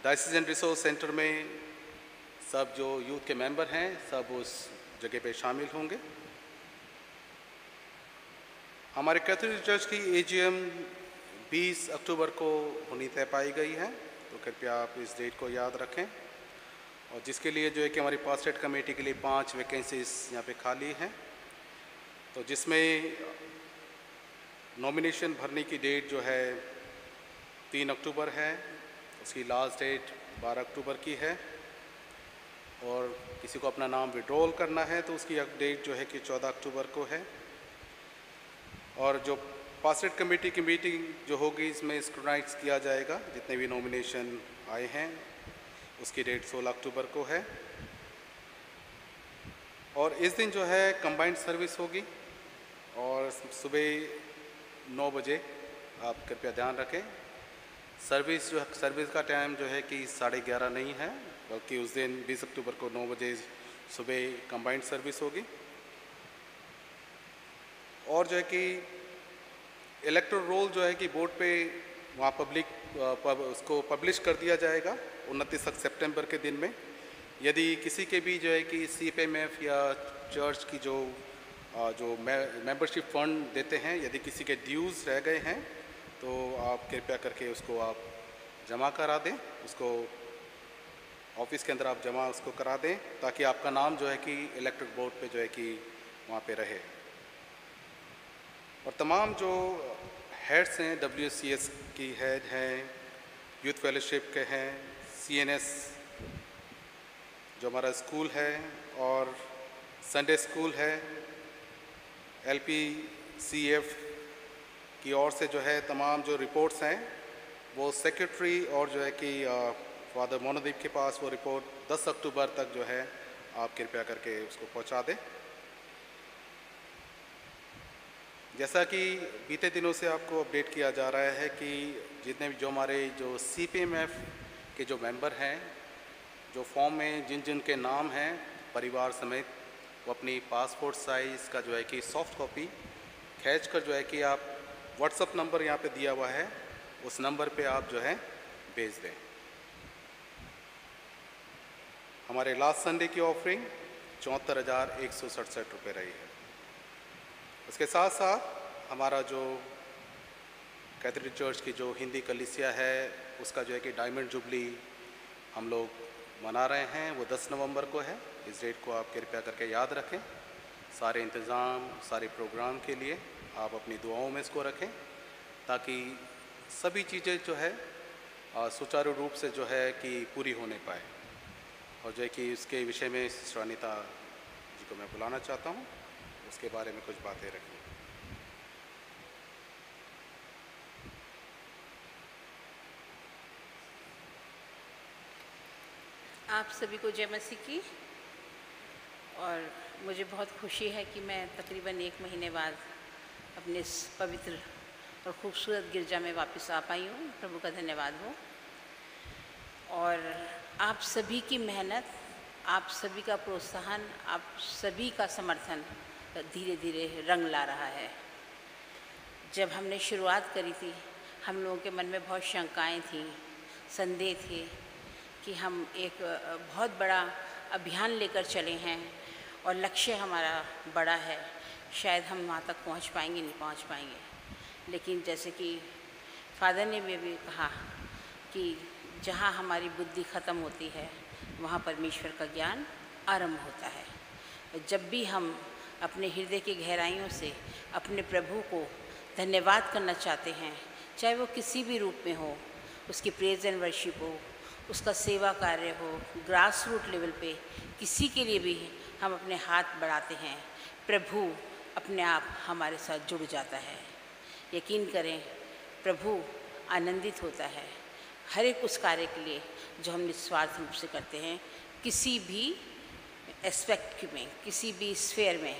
डायसीजन रिसोर्स सेंटर में सब जो यूथ के मेंबर हैं सब उस जगह पे शामिल होंगे। हमारे कैथोलिक चर्च की AGM 20 अक्टूबर को होनी तय पाई गई है, तो कृपया आप इस डेट को याद रखें। और जिसके लिए जो है कि हमारी पास्टेट कमेटी के लिए 5 वैकेंसीज यहाँ पे खाली हैं, तो जिसमें नॉमिनेशन भरने की डेट जो है 3 अक्टूबर है, उसकी लास्ट डेट 12 अक्टूबर की है। और किसी को अपना नाम विड्रॉल करना है तो उसकी डेट जो है कि 14 अक्टूबर को है। और जो पास्टेट कमेटी की मीटिंग जो होगी इसमें स्क्रूटाइज किया जाएगा, जितने भी नॉमिनेशन आए हैं उसकी डेट 16 अक्टूबर को है। और इस दिन जो है कंबाइंड सर्विस होगी और सुबह 9 बजे आप कृपया ध्यान रखें। सर्विस का टाइम जो है कि 11:30 नहीं है, बल्कि उस दिन 20 अक्टूबर को 9 बजे सुबह कंबाइंड सर्विस होगी। और जो है कि इलेक्टोरल रोल जो है कि बोर्ड पे वहाँ उसको पब्लिश कर दिया जाएगा 29 सितंबर के दिन में। यदि किसी के भी जो है कि CPMF या चर्च की जो मेंबरशिप फंड देते हैं, यदि किसी के ड्यूज़ रह गए हैं तो आप कृपया करके उसको आप जमा करा दें, उसको ऑफिस के अंदर आप जमा उसको करा दें, ताकि आपका नाम जो है कि इलेक्ट्रिक बोर्ड पे जो है कि वहाँ पे रहे। और तमाम जो हेड्स हैं WCS की हेड हैं, यूथ फेलोशिप के हैं, CNS जो हमारा स्कूल है और संडे स्कूल है, LPCF की ओर से जो है तमाम जो रिपोर्ट्स हैं वो सेक्रेटरी और जो है कि फादर मोनोदीप के पास वो रिपोर्ट 10 अक्टूबर तक जो है आप कृपया करके उसको पहुंचा दें। जैसा कि बीते दिनों से आपको अपडेट किया जा रहा है कि जितने भी जो हमारे जो CPMF के जो मेंबर हैं, जो फॉर्म में जिन जिन के नाम हैं परिवार समेत, वो अपनी पासपोर्ट साइज़ का जो है कि सॉफ्ट कॉपी खींच कर जो है कि आप व्हाट्सएप नंबर यहाँ पे दिया हुआ है उस नंबर पे आप जो है भेज दें। हमारे लास्ट संडे की ऑफरिंग 74,167 रुपये रही है। उसके साथ साथ हमारा जो कैथोलिक चर्च की जो हिंदी कलीसिया है उसका जो है कि डायमंड जुबली हम लोग मना रहे हैं, वो 10 नवंबर को है। इस डेट को आप कृपया करके याद रखें। सारे इंतज़ाम, सारे प्रोग्राम के लिए आप अपनी दुआओं में इसको रखें, ताकि सभी चीज़ें जो है सुचारू रूप से जो है कि पूरी होने पाए। और जो है कि इसके विषय में सिस्टर अनीता जी को मैं बुलाना चाहता हूँ, उसके बारे में कुछ बातें रखें। आप सभी को जय मसीह की। और मुझे बहुत खुशी है कि मैं तकरीबन 1 महीने बाद अपने इस पवित्र और ख़ूबसूरत गिरजा में वापस आ पाई हूँ। प्रभु का धन्यवाद हो। और आप सभी की मेहनत, आप सभी का प्रोत्साहन, आप सभी का समर्थन धीरे धीरे रंग ला रहा है। जब हमने शुरुआत करी थी, हम लोगों के मन में बहुत शंकाएं थीं, संदेह थे कि हम एक बहुत बड़ा अभियान लेकर चले हैं और लक्ष्य हमारा बड़ा है, शायद हम वहाँ तक पहुँच पाएंगे नहीं पहुँच पाएंगे। लेकिन जैसे कि फादर ने भी कहा कि जहाँ हमारी बुद्धि ख़त्म होती है वहाँ परमेश्वर का ज्ञान आरंभ होता है। जब भी हम अपने हृदय की गहराइयों से अपने प्रभु को धन्यवाद करना चाहते हैं, चाहे वो किसी भी रूप में हो, उसकी प्रेज एंड वर्शिप हो, उसका सेवा कार्य हो, ग्रास रूट लेवल पे किसी के लिए भी हम अपने हाथ बढ़ाते हैं, प्रभु अपने आप हमारे साथ जुड़ जाता है। यकीन करें, प्रभु आनंदित होता है हर एक उस कार्य के लिए जो हम निस्वार्थ रूप से करते हैं, किसी भी एस्पेक्ट में, किसी भी स्फेयर में।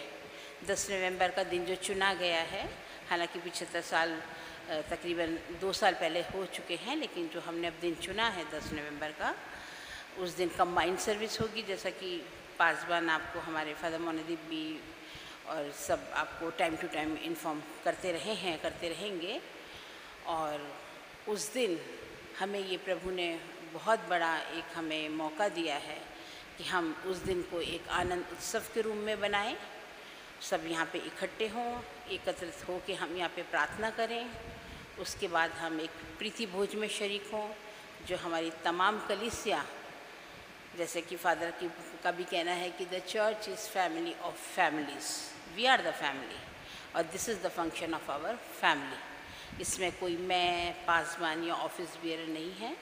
10 नवंबर का दिन जो चुना गया है, हालांकि 75 साल तकरीबन 2 साल पहले हो चुके हैं, लेकिन जो हमने अब दिन चुना है 10 नवंबर का, उस दिन कंबाइंड सर्विस होगी, जैसा कि पासवान आपको, हमारे फादर मोनदीप भी और सब आपको टाइम टू टाइम इन्फॉर्म करते रहे हैं, करते रहेंगे। और उस दिन हमें ये प्रभु ने बहुत बड़ा एक हमें मौका दिया है कि हम उस दिन को एक आनंद उत्सव के रूप में बनाएं, सब यहाँ पे इकट्ठे हों, एकत्रित हो के हम यहाँ पे प्रार्थना करें। उसके बाद हम एक प्रीति भोज में शरीक हों, जो हमारी तमाम कलीसिया, जैसे कि फादर का भी कहना है कि the church is family of families, we are the family, और this is the function of our family. इसमें कोई मैं, पासवान या ऑफिस बियर नहीं है,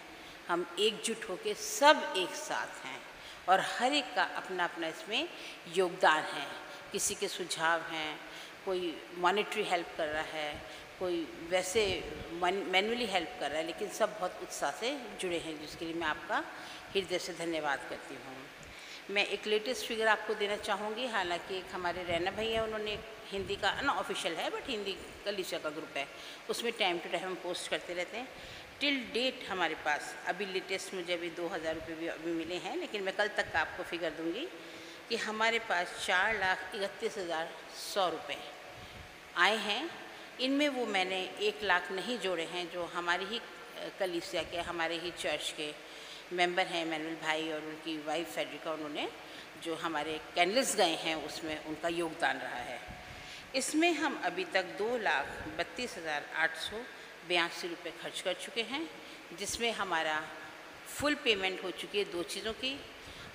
हम एकजुट होके सब एक साथ हैं और हर एक का अपना अपना इसमें योगदान है। किसी के सुझाव हैं, कोई मॉनेटरी हेल्प कर रहा है, कोई वैसे मैनुअली हेल्प कर रहा है, लेकिन सब बहुत उत्साह से जुड़े हैं, जिसके लिए मैं आपका हृदय से धन्यवाद करती हूँ। मैं एक लेटेस्ट फिगर आपको देना चाहूँगी। हालांकि एक हमारे रैना भैया, उन्होंने हिंदी का अनऑफिशियल है बट हिंदी कलीसिया का ग्रुप है, उसमें टाइम टू टाइम हम पोस्ट करते रहते हैं। टिल डेट हमारे पास अभी लेटेस्ट मुझे अभी 2000 रुपये भी अभी मिले हैं, लेकिन मैं कल तक का आपको फिगर दूंगी कि हमारे पास 4,31,100 रुपये आए हैं। इनमें वो मैंने 1 लाख नहीं जोड़े हैं, जो हमारी ही कलीसिया के, हमारे ही चर्च के मेंबर हैं, मैनुअल भाई और उनकी वाइफ फेडरिका, उन्होंने जो हमारे कैंडल्स गए हैं उसमें उनका योगदान रहा है। इसमें हम अभी तक 2,32,882 रुपये खर्च कर चुके हैं, जिसमें हमारा फुल पेमेंट हो चुकी है 2 चीज़ों की।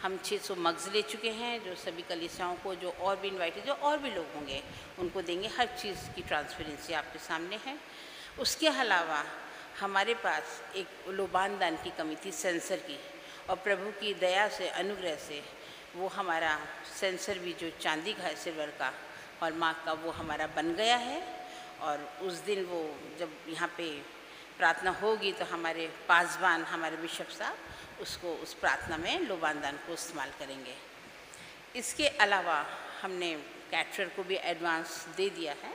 हम 600 मग्स ले चुके हैं, जो सभी कलीसियाओं को, जो और भी इन्वाइटेड, जो और भी लोग होंगे उनको देंगे। हर चीज़ की ट्रांसपेरेंसी आपके सामने है। उसके अलावा हमारे पास एक लोबान दान की कमी थी सेंसर की, और प्रभु की दया से, अनुग्रह से वो हमारा सेंसर भी जो चांदी का है, सिल्वर का हॉलमार्क का, वो हमारा बन गया है। और उस दिन वो जब यहाँ पे प्रार्थना होगी तो हमारे पासवान, हमारे बिशप साहब उसको, उस प्रार्थना में लोबान दान को इस्तेमाल करेंगे। इसके अलावा हमने कैटरर को भी एडवांस दे दिया है।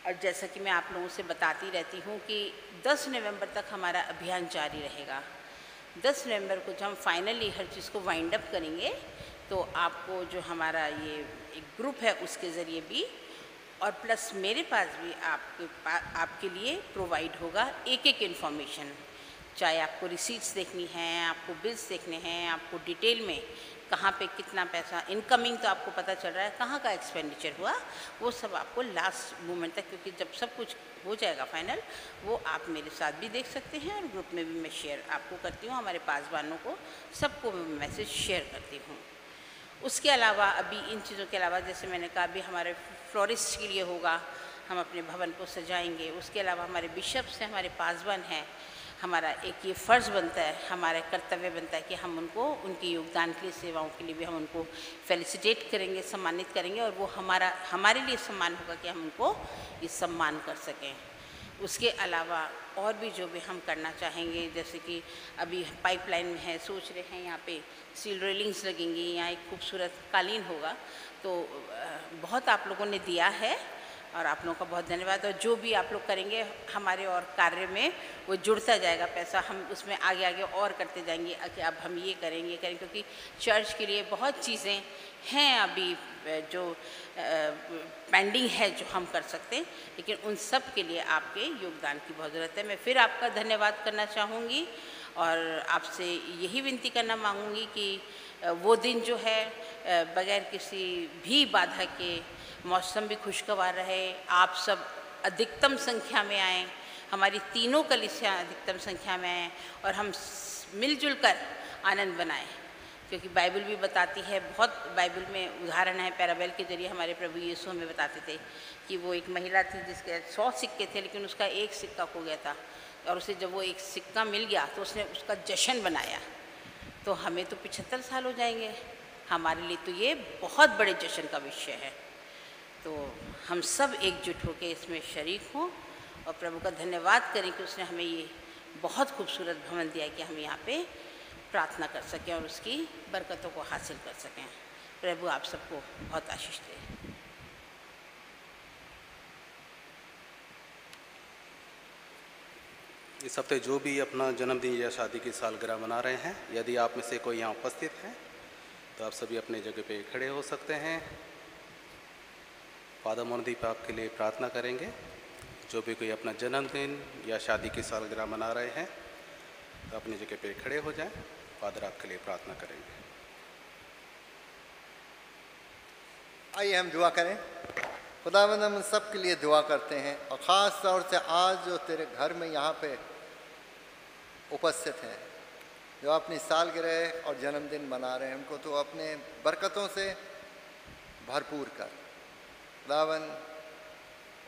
और जैसा कि मैं आप लोगों से बताती रहती हूँ कि 10 नवंबर तक हमारा अभियान जारी रहेगा। 10 नवंबर को जब हम फाइनली हर चीज़ को वाइंड अप करेंगे, तो आपको जो हमारा ये एक ग्रुप है उसके ज़रिए भी, और प्लस मेरे पास भी आपके लिए प्रोवाइड होगा एक इन्फॉर्मेशन। चाहे आपको रिसीट्स देखनी है, आपको बिल्स देखने हैं, आपको डिटेल में कहाँ पे कितना पैसा इनकमिंग, तो आपको पता चल रहा है कहाँ का एक्सपेंडिचर हुआ, वो सब आपको लास्ट मोमेंट तक, क्योंकि जब सब कुछ हो जाएगा फाइनल, वो आप मेरे साथ भी देख सकते हैं और ग्रुप में भी मैं शेयर आपको करती हूँ। हमारे पासवानों को सबको मैं मैसेज शेयर करती हूँ। उसके अलावा अभी इन चीज़ों के अलावा, जैसे मैंने कहा, अभी हमारे फ्लोरिस्ट के लिए होगा, हम अपने भवन को सजाएंगे। उसके अलावा हमारे बिशप से, हमारे पासवान हैं, हमारा एक ये फ़र्ज़ बनता है, हमारा कर्तव्य बनता है कि हम उनको, उनके योगदान के लिए, सेवाओं के लिए भी हम उनको फेलिसिटेट करेंगे, सम्मानित करेंगे, और वो हमारे लिए सम्मान होगा कि हम उनको ये सम्मान कर सकें। उसके अलावा और भी जो भी हम करना चाहेंगे, जैसे कि अभी पाइपलाइन में है, सोच रहे हैं यहाँ पे स्टील रेलिंग्स लगेंगी, यहाँ एक खूबसूरत कालीन होगा, तो बहुत आप लोगों ने दिया है और आप लोगों का बहुत धन्यवाद। और जो भी आप लोग करेंगे हमारे और कार्य में, वो जुड़ता जाएगा पैसा, हम उसमें आगे आगे और करते जाएंगे कि अब हम ये करेंगे, क्योंकि चर्च के लिए बहुत चीज़ें हैं अभी जो पेंडिंग है, जो हम कर सकते हैं, लेकिन उन सब के लिए आपके योगदान की बहुत ज़रूरत है। मैं फिर आपका धन्यवाद करना चाहूँगी और आपसे यही विनती करना मांगूँगी कि वो दिन जो है बगैर किसी भी बाधा के, मौसम भी खुशगवार रहे, आप सब अधिकतम संख्या में आएँ, हमारी तीनों कलीसियाँ अधिकतम संख्या में आएँ और हम मिलजुल कर आनंद बनाएं। क्योंकि बाइबल भी बताती है, बहुत बाइबल में उदाहरण है, पैराबल के जरिए हमारे प्रभु यीशु हमें बताते थे कि वो एक महिला थी जिसके 100 सिक्के थे, लेकिन उसका एक सिक्का खो गया था, और उसे जब वो एक सिक्का मिल गया तो उसने उसका जश्न बनाया। तो हमें तो 75 साल हो जाएंगे, हमारे लिए तो ये बहुत बड़े जश्न का विषय है। तो हम सब एकजुट होकर इसमें शरीक हों और प्रभु का धन्यवाद करें कि उसने हमें ये बहुत खूबसूरत भवन दिया कि हम यहाँ पे प्रार्थना कर सकें और उसकी बरकतों को हासिल कर सकें। प्रभु आप सबको बहुत आशीष दे। इस हफ्ते जो भी अपना जन्मदिन या शादी की सालगिरह मना रहे हैं, यदि आप में से कोई यहाँ उपस्थित है तो आप सभी अपने जगह पे खड़े हो सकते हैं। फादर मोनदीप आपके लिए प्रार्थना करेंगे। जो भी कोई अपना जन्मदिन या शादी की सालगिरह मना रहे हैं तो अपनी जगह पे खड़े हो जाएं। फादर आपके लिए प्रार्थना करेंगे। आइए हम दुआ करें। खुदावंद हम सब के लिए दुआ करते हैं, और ख़ास तौर से आज जो तेरे घर में यहाँ पे उपस्थित हैं, जो अपनी सालगिरह और जन्मदिन मना रहे हैं, उनको तो अपने बरकतों से भरपूर कर। खुदावंद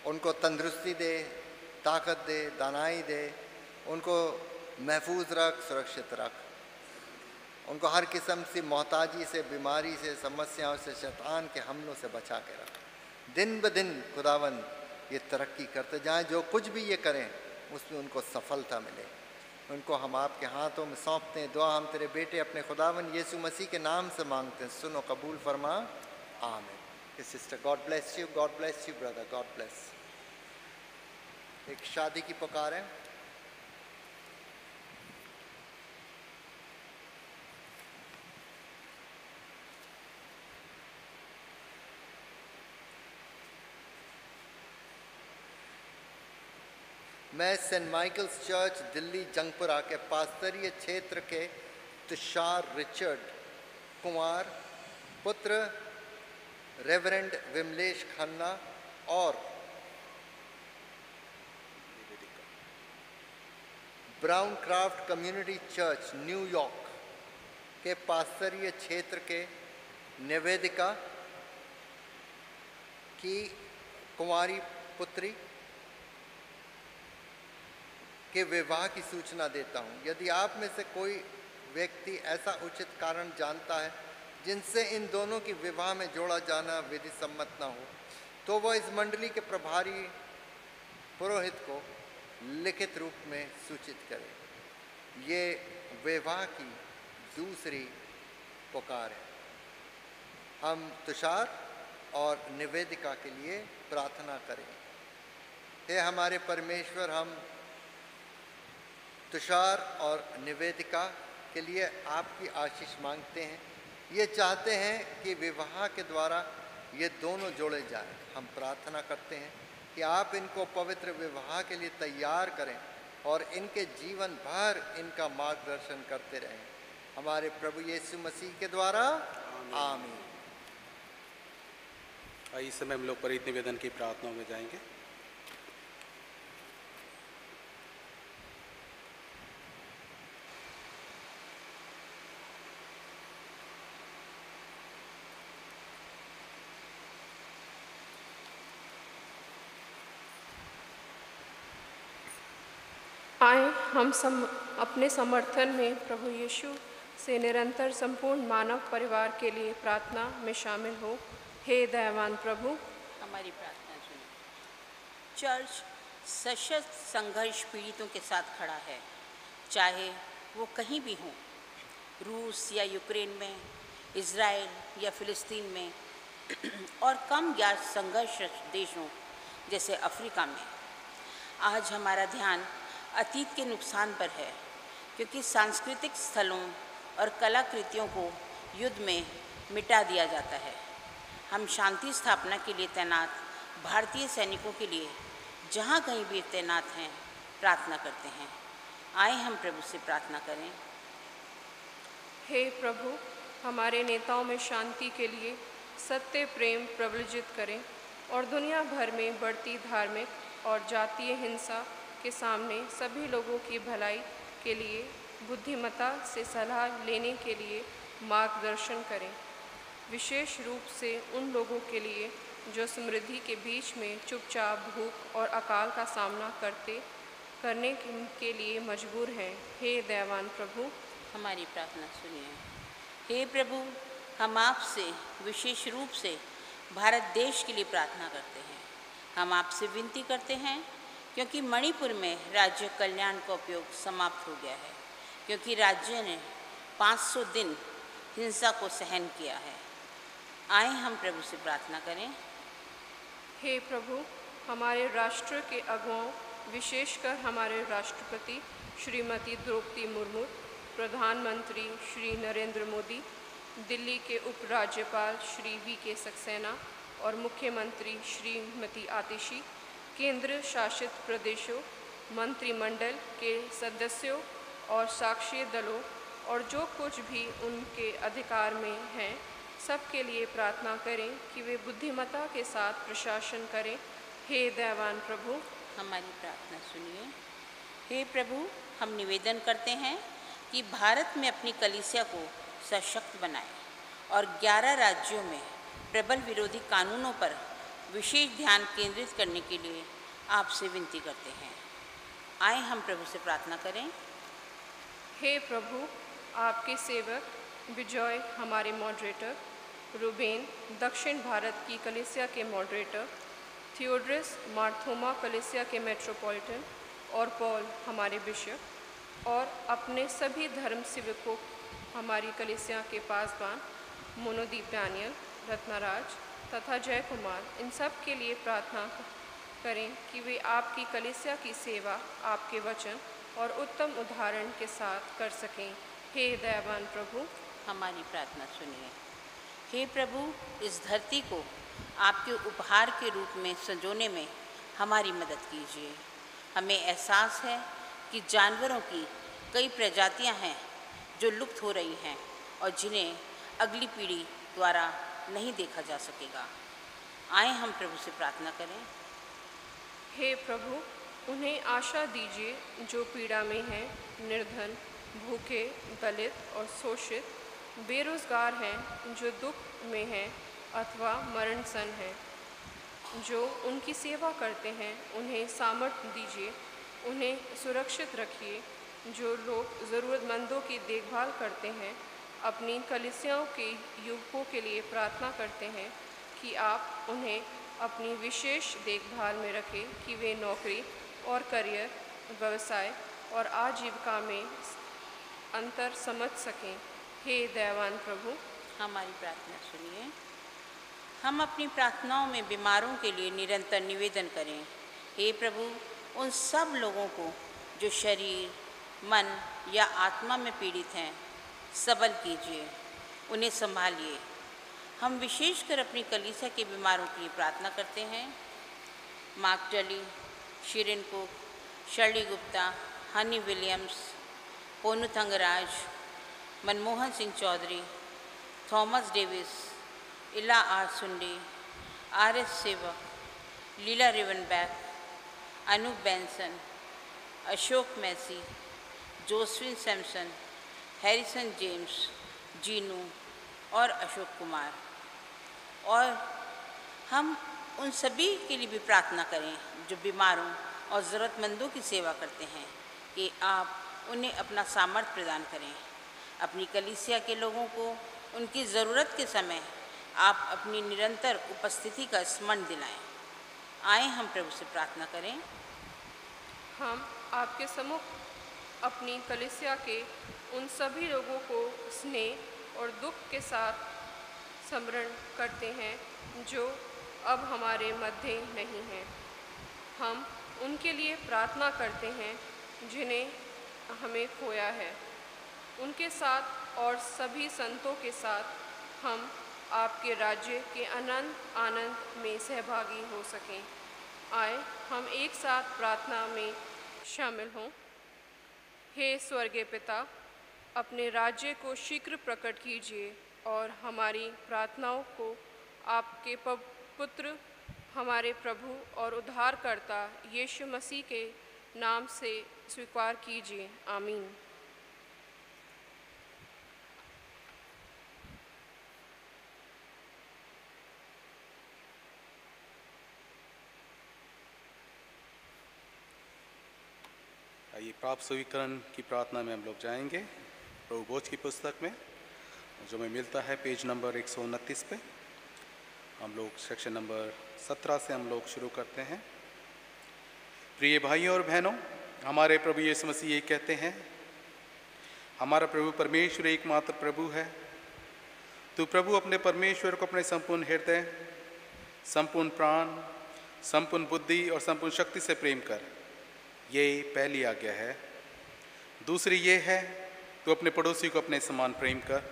उनको तंदुरुस्ती दे, ताकत दे, दानाई दे, उनको महफूज रख, सुरक्षित रख, उनको हर किस्म की मोहताजी से, बीमारी से, समस्याओं से, शैतान के हमलों से बचा के रख। दिन ब दिन खुदावंद ये तरक्की करते जाएं, जो कुछ भी ये करें उसमें उनको सफलता मिले। उनको हम आपके हाथों में सौंपते हैं। दुआ हम तेरे बेटे अपने खुदावंद यीशु मसीह के नाम से मांगते हैं, सुनो, कबूल फरमा, आमीन। Sister, God bless you, God bless you brother, God bless. एक शादी की पुकार है। मैं saint Michael's church Delhi Jangpura के पास्तरीय क्षेत्र के तुषार रिचर्ड कुमार पुत्र रेवरेंड विमलेश खन्ना और brown craft community church New York के पास्तरीय क्षेत्र के निवेदिका की कुंवारी पुत्री के विवाह की सूचना देता हूँ। यदि आप में से कोई व्यक्ति ऐसा उचित कारण जानता है जिनसे इन दोनों की विवाह में जोड़ा जाना विधि सम्मत न हो, तो वह इस मंडली के प्रभारी पुरोहित को लिखित रूप में सूचित करे। ये विवाह की दूसरी पुकार है। हम तुषार और निवेदिका के लिए प्रार्थना करें। हे हमारे परमेश्वर, हम तुषार और निवेदिका के लिए आपकी आशीष मांगते हैं। ये चाहते हैं कि विवाह के द्वारा ये दोनों जोड़े जाएं। हम प्रार्थना करते हैं कि आप इनको पवित्र विवाह के लिए तैयार करें और इनके जीवन भर इनका मार्गदर्शन करते रहें। हमारे प्रभु यीशु मसीह के द्वारा, आमीन। इस समय हम लोग परित निवेदन की प्रार्थनाओं में जाएंगे। आए हम अपने समर्थन में प्रभु यीशु से निरंतर संपूर्ण मानव परिवार के लिए प्रार्थना में शामिल हो। हे दयावान प्रभु, हमारी प्रार्थना सुनो। चर्च सशस्त्र संघर्ष पीड़ितों के साथ खड़ा है, चाहे वो कहीं भी हों, रूस या यूक्रेन में, इज़राइल या फ़िलिस्तीन में, और कम ज्ञात संघर्ष देशों जैसे अफ्रीका में। आज हमारा ध्यान अतीत के नुकसान पर है, क्योंकि सांस्कृतिक स्थलों और कलाकृतियों को युद्ध में मिटा दिया जाता है। हम शांति स्थापना के लिए तैनात भारतीय सैनिकों के लिए जहाँ कहीं भी तैनात हैं प्रार्थना करते हैं। आए हम प्रभु से प्रार्थना करें। हे प्रभु, हमारे नेताओं में शांति के लिए सत्य प्रेम प्रबलित करें और दुनिया भर में बढ़ती धार्मिक और जातीय हिंसा के सामने सभी लोगों की भलाई के लिए बुद्धिमत्ता से सलाह लेने के लिए मार्गदर्शन करें, विशेष रूप से उन लोगों के लिए जो समृद्धि के बीच में चुपचाप भूख और अकाल का सामना करने के लिए मजबूर हैं। हे दयावान प्रभु, हमारी प्रार्थना सुनिए। हे प्रभु, हम आपसे विशेष रूप से भारत देश के लिए प्रार्थना करते हैं। हम आपसे विनती करते हैं क्योंकि मणिपुर में राज्य कल्याण का उपयोग समाप्त हो गया है, क्योंकि राज्य ने 500 दिन हिंसा को सहन किया है। आए हम प्रभु से प्रार्थना करें। हे प्रभु, हमारे राष्ट्र के अगुवाओं, विशेषकर हमारे राष्ट्रपति श्रीमती द्रौपदी मुर्मू, प्रधानमंत्री श्री नरेंद्र मोदी, दिल्ली के उपराज्यपाल श्री वी.के. सक्सेना और मुख्यमंत्री श्रीमती आतिशी, केंद्र शासित प्रदेशों, मंत्रिमंडल के सदस्यों और साक्षी दलों और जो कुछ भी उनके अधिकार में हैं, सबके लिए प्रार्थना करें कि वे बुद्धिमत्ता के साथ प्रशासन करें। हे दयावान प्रभु, हमारी प्रार्थना सुनिए। हे प्रभु, हम निवेदन करते हैं कि भारत में अपनी कलीसिया को सशक्त बनाएं और 11 राज्यों में प्रबल विरोधी कानूनों पर विशेष ध्यान केंद्रित करने के लिए आपसे विनती करते हैं। आए हम प्रभु से प्रार्थना करें। हे प्रभु, आपके सेवक विजय हमारे मॉडरेटर, रूबेन दक्षिण भारत की कलीसिया के मॉडरेटर, थियोड्रस मार्थोमा कलीसिया के मेट्रोपॉलिटन और पॉल हमारे बिशप और अपने सभी धर्म सेवकों, हमारी कलीसिया के पासवान मोनोदीप डैनियल, रत्नाराज तथा जय कुमार, इन सब के लिए प्रार्थना करें कि वे आपकी कलीसिया की सेवा आपके वचन और उत्तम उदाहरण के साथ कर सकें। हे दयावान प्रभु, हमारी प्रार्थना सुनिए। हे प्रभु, इस धरती को आपके उपहार के रूप में संजोने में हमारी मदद कीजिए। हमें एहसास है कि जानवरों की कई प्रजातियां हैं जो लुप्त हो रही हैं और जिन्हें अगली पीढ़ी द्वारा नहीं देखा जा सकेगा। आए हम प्रभु से प्रार्थना करें। हे प्रभु, उन्हें आशा दीजिए जो पीड़ा में हैं, निर्धन, भूखे, दलित और शोषित, बेरोजगार हैं, जो दुख में हैं अथवा मरणसन हैं, जो उनकी सेवा करते हैं, उन्हें सामर्थ्य दीजिए। उन्हें सुरक्षित रखिए। जो लोग ज़रूरतमंदों की देखभाल करते हैं, अपनी कलीसियाओं के युवकों के लिए प्रार्थना करते हैं कि आप उन्हें अपनी विशेष देखभाल में रखें कि वे नौकरी और करियर, व्यवसाय और आजीविका में अंतर समझ सकें। हे दयावान प्रभु, हमारी प्रार्थना सुनिए। हम अपनी प्रार्थनाओं में बीमारों के लिए निरंतर निवेदन करें। हे प्रभु, उन सब लोगों को जो शरीर, मन या आत्मा में पीड़ित हैं, सबल कीजिए, उन्हें संभालिए। हम विशेषकर अपनी कलीसिया के बीमारों के लिए प्रार्थना करते हैं। Mark Dully, Shirin Cook, Shirley Gupta, Honey Williams, Ponnu Thangaraj, Manmohan Singh Chaudhary, Thomas Davis, Ila R Sundi, R S. Sevak, Leela Rivenback, Anoop Benson, Ashok Massey, Josephine Samson, Harrison James, Jeenu और अशोक कुमार। और हम उन सभी के लिए भी प्रार्थना करें जो बीमारों और ज़रूरतमंदों की सेवा करते हैं कि आप उन्हें अपना सामर्थ्य प्रदान करें। अपनी कलीसिया के लोगों को उनकी ज़रूरत के समय आप अपनी निरंतर उपस्थिति का स्मरण दिलाएं। आए हम प्रभु से प्रार्थना करें। हम आपके सम्मुख अपनी कलीसिया के उन सभी लोगों को स्नेह और दुख के साथ स्मरण करते हैं जो अब हमारे मध्य नहीं हैं। हम उनके लिए प्रार्थना करते हैं जिन्हें हमें खोया है। उनके साथ और सभी संतों के साथ हम आपके राज्य के अनंत आनंद में सहभागी हो सकें। आए हम एक साथ प्रार्थना में शामिल हों। हे स्वर्गीय पिता, अपने राज्य को शीघ्र प्रकट कीजिए और हमारी प्रार्थनाओं को आपके पुत्र, हमारे प्रभु और उद्धारकर्ता यीशु मसीह के नाम से स्वीकार कीजिए। आमीन। पाप स्वीकरण की प्रार्थना में हम लोग जाएंगे प्रभु भोज की पुस्तक में, जो हमें मिलता है पेज नंबर 129 पे। हम लोग सेक्शन नंबर 17 से हम लोग शुरू करते हैं। प्रिय भाइयों और बहनों, हमारे प्रभु यीशु मसीह ये कहते हैं, हमारा प्रभु परमेश्वर एकमात्र प्रभु है। तू प्रभु अपने परमेश्वर को अपने संपूर्ण हृदय, संपूर्ण प्राण, संपूर्ण बुद्धि और संपूर्ण शक्ति से प्रेम कर, ये पहली आज्ञा है। दूसरी ये है, तू अपने पड़ोसी को अपने समान प्रेम कर।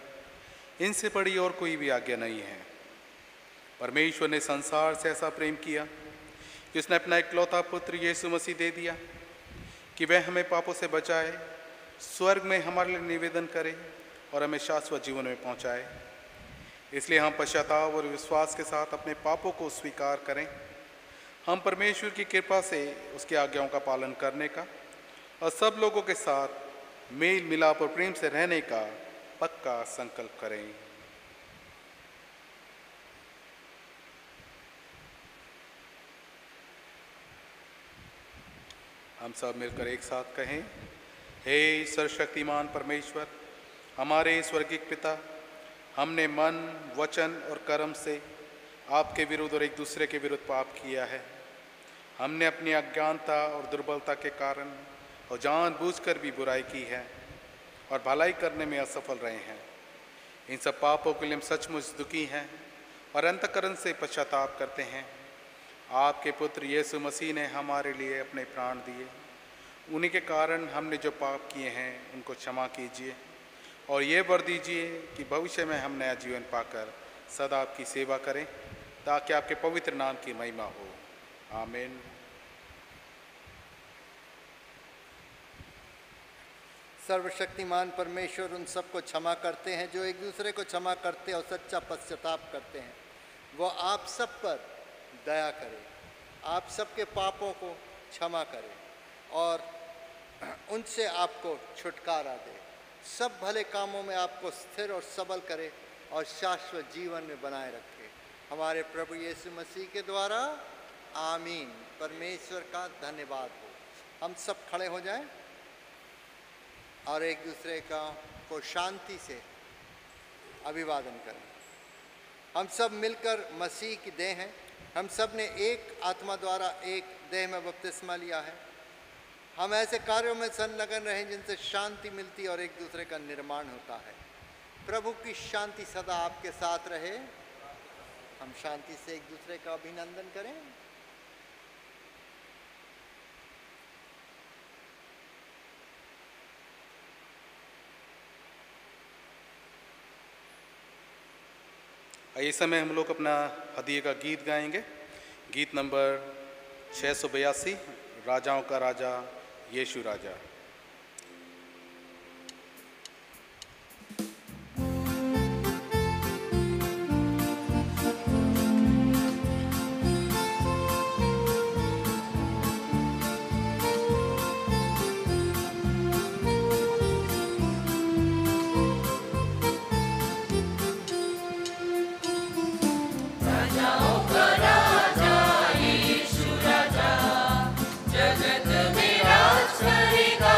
इनसे बड़ी और कोई भी आज्ञा नहीं है। परमेश्वर ने संसार से ऐसा प्रेम किया कि उसने अपना इकलौता पुत्र यीशु मसीह दे दिया कि वह हमें पापों से बचाए, स्वर्ग में हमारे लिए निवेदन करे और हमें शाश्वत जीवन में पहुंचाए। इसलिए हम पश्चाताप और विश्वास के साथ अपने पापों को स्वीकार करें। हम परमेश्वर की कृपा से उसकी आज्ञाओं का पालन करने का और सब लोगों के साथ मेल मिलाप और प्रेम से रहने का पक्का संकल्प करें। हम सब मिलकर एक साथ कहें, हे सर्वशक्तिमान परमेश्वर, हमारे स्वर्गीय पिता, हमने मन, वचन और कर्म से आपके विरुद्ध और एक दूसरे के विरुद्ध पाप किया है। हमने अपनी अज्ञानता और दुर्बलता के कारण और जानबूझकर भी बुराई की है और भलाई करने में असफल रहे हैं। इन सब पापों के लिए हम सचमुच दुखी हैं और अंतःकरण से पश्चाताप करते हैं। आपके पुत्र यीशु मसीह ने हमारे लिए अपने प्राण दिए। उन्हीं के कारण हमने जो पाप किए हैं उनको क्षमा कीजिए और ये वर दीजिए कि भविष्य में हम नया जीवन पाकर सदा आपकी सेवा करें, ताकि आपके पवित्र नाम की महिमा हो। आमीन। सर्वशक्तिमान परमेश्वर उन सबको क्षमा करते हैं जो एक दूसरे को क्षमा करते और सच्चा पश्चाताप करते हैं। वो आप सब पर दया करे, आप सबके पापों को क्षमा करे और उनसे आपको छुटकारा दे, सब भले कामों में आपको स्थिर और सबल करे और शाश्वत जीवन में बनाए रखे। हमारे प्रभु यीशु मसीह के द्वारा, आमीन। परमेश्वर का धन्यवाद हो। हम सब खड़े हो जाएं और एक दूसरे को शांति से अभिवादन करें। हम सब मिलकर मसीह की देह हैं। हम सब ने एक आत्मा द्वारा एक देह में बपतिस्मा लिया है। हम ऐसे कार्यों में संलग्न रहें जिनसे शांति मिलती और एक दूसरे का निर्माण होता है। प्रभु की शांति सदा आपके साथ रहे। हम शांति से एक दूसरे का अभिनंदन करें। इस समय हम लोग अपना हदिये का गीत गाएंगे। गीत नंबर 682, राजाओं का राजा यीशु राजा। जगत में राज करेगा।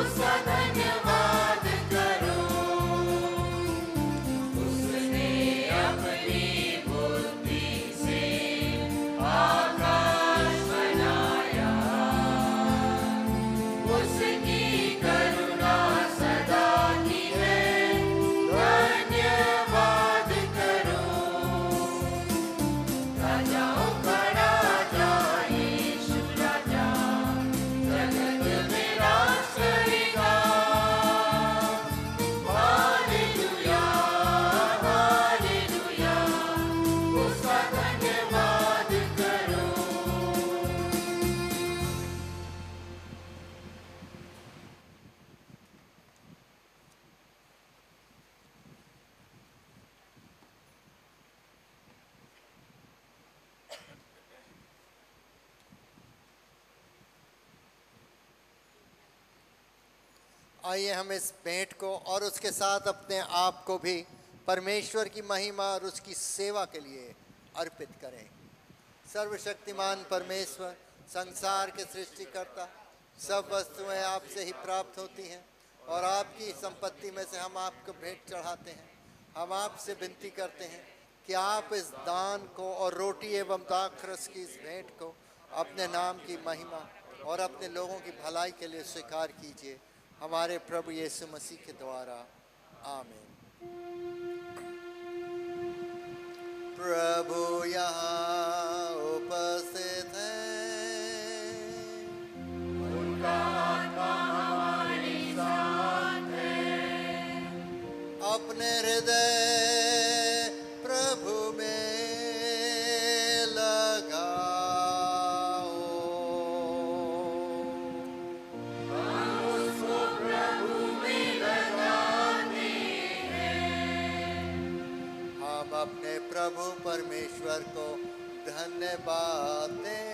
उसका धन्यवाद करो। उसने अपनी बुद्धि से आकाश बनाया, उसकी करुणा सदा की है, धन्यवाद करो। राजाओं का राजा यीशु राजा, जगत में राज करेगा। हालेलुया, हालेलुया, उसका धन्यवाद करो। आइए हम इस भेंट को और उसके साथ अपने आप को भी परमेश्वर की महिमा और उसकी सेवा के लिए अर्पित करें। सर्वशक्तिमान परमेश्वर, संसार के सृष्टिकर्ता, सब वस्तुएं आपसे ही प्राप्त होती हैं और आपकी संपत्ति में से हम आपको भेंट चढ़ाते हैं। हम आपसे विनती करते हैं कि आप इस दान को और रोटी एवं दाखरस की इस भेंट को अपने नाम की महिमा और अपने लोगों की भलाई के लिए स्वीकार कीजिए, हमारे प्रभु यीशु मसीह के द्वारा। आमीन। प्रभु यहाँ उपस्थित है, उनका आत्मा हमारे साथ है। अपने हृदय प्रभु में लगाओ। हम उसको प्रभु में लगाते हैं। हम अपने प्रभु परमेश्वर को धन्यवाद दें।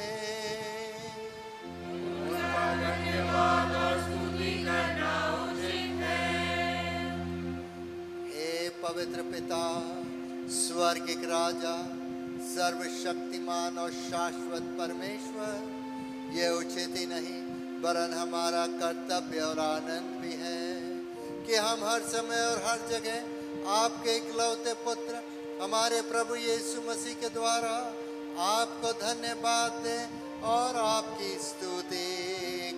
उनका धन्यवाद और स्तुति करना उचित है। हे पवित्र पिता, स्वर्गिक राजा, सर्वशक्तिमान और शाश्वत परमेश्वर, ये उचित ही नहीं वरन हमारा कर्तव्य और आनंद भी है कि हम हर समय और हर जगह आपके इकलौते पुत्र हमारे प्रभु यीशु मसीह के द्वारा आपको धन्यवाद दें और आपकी स्तुति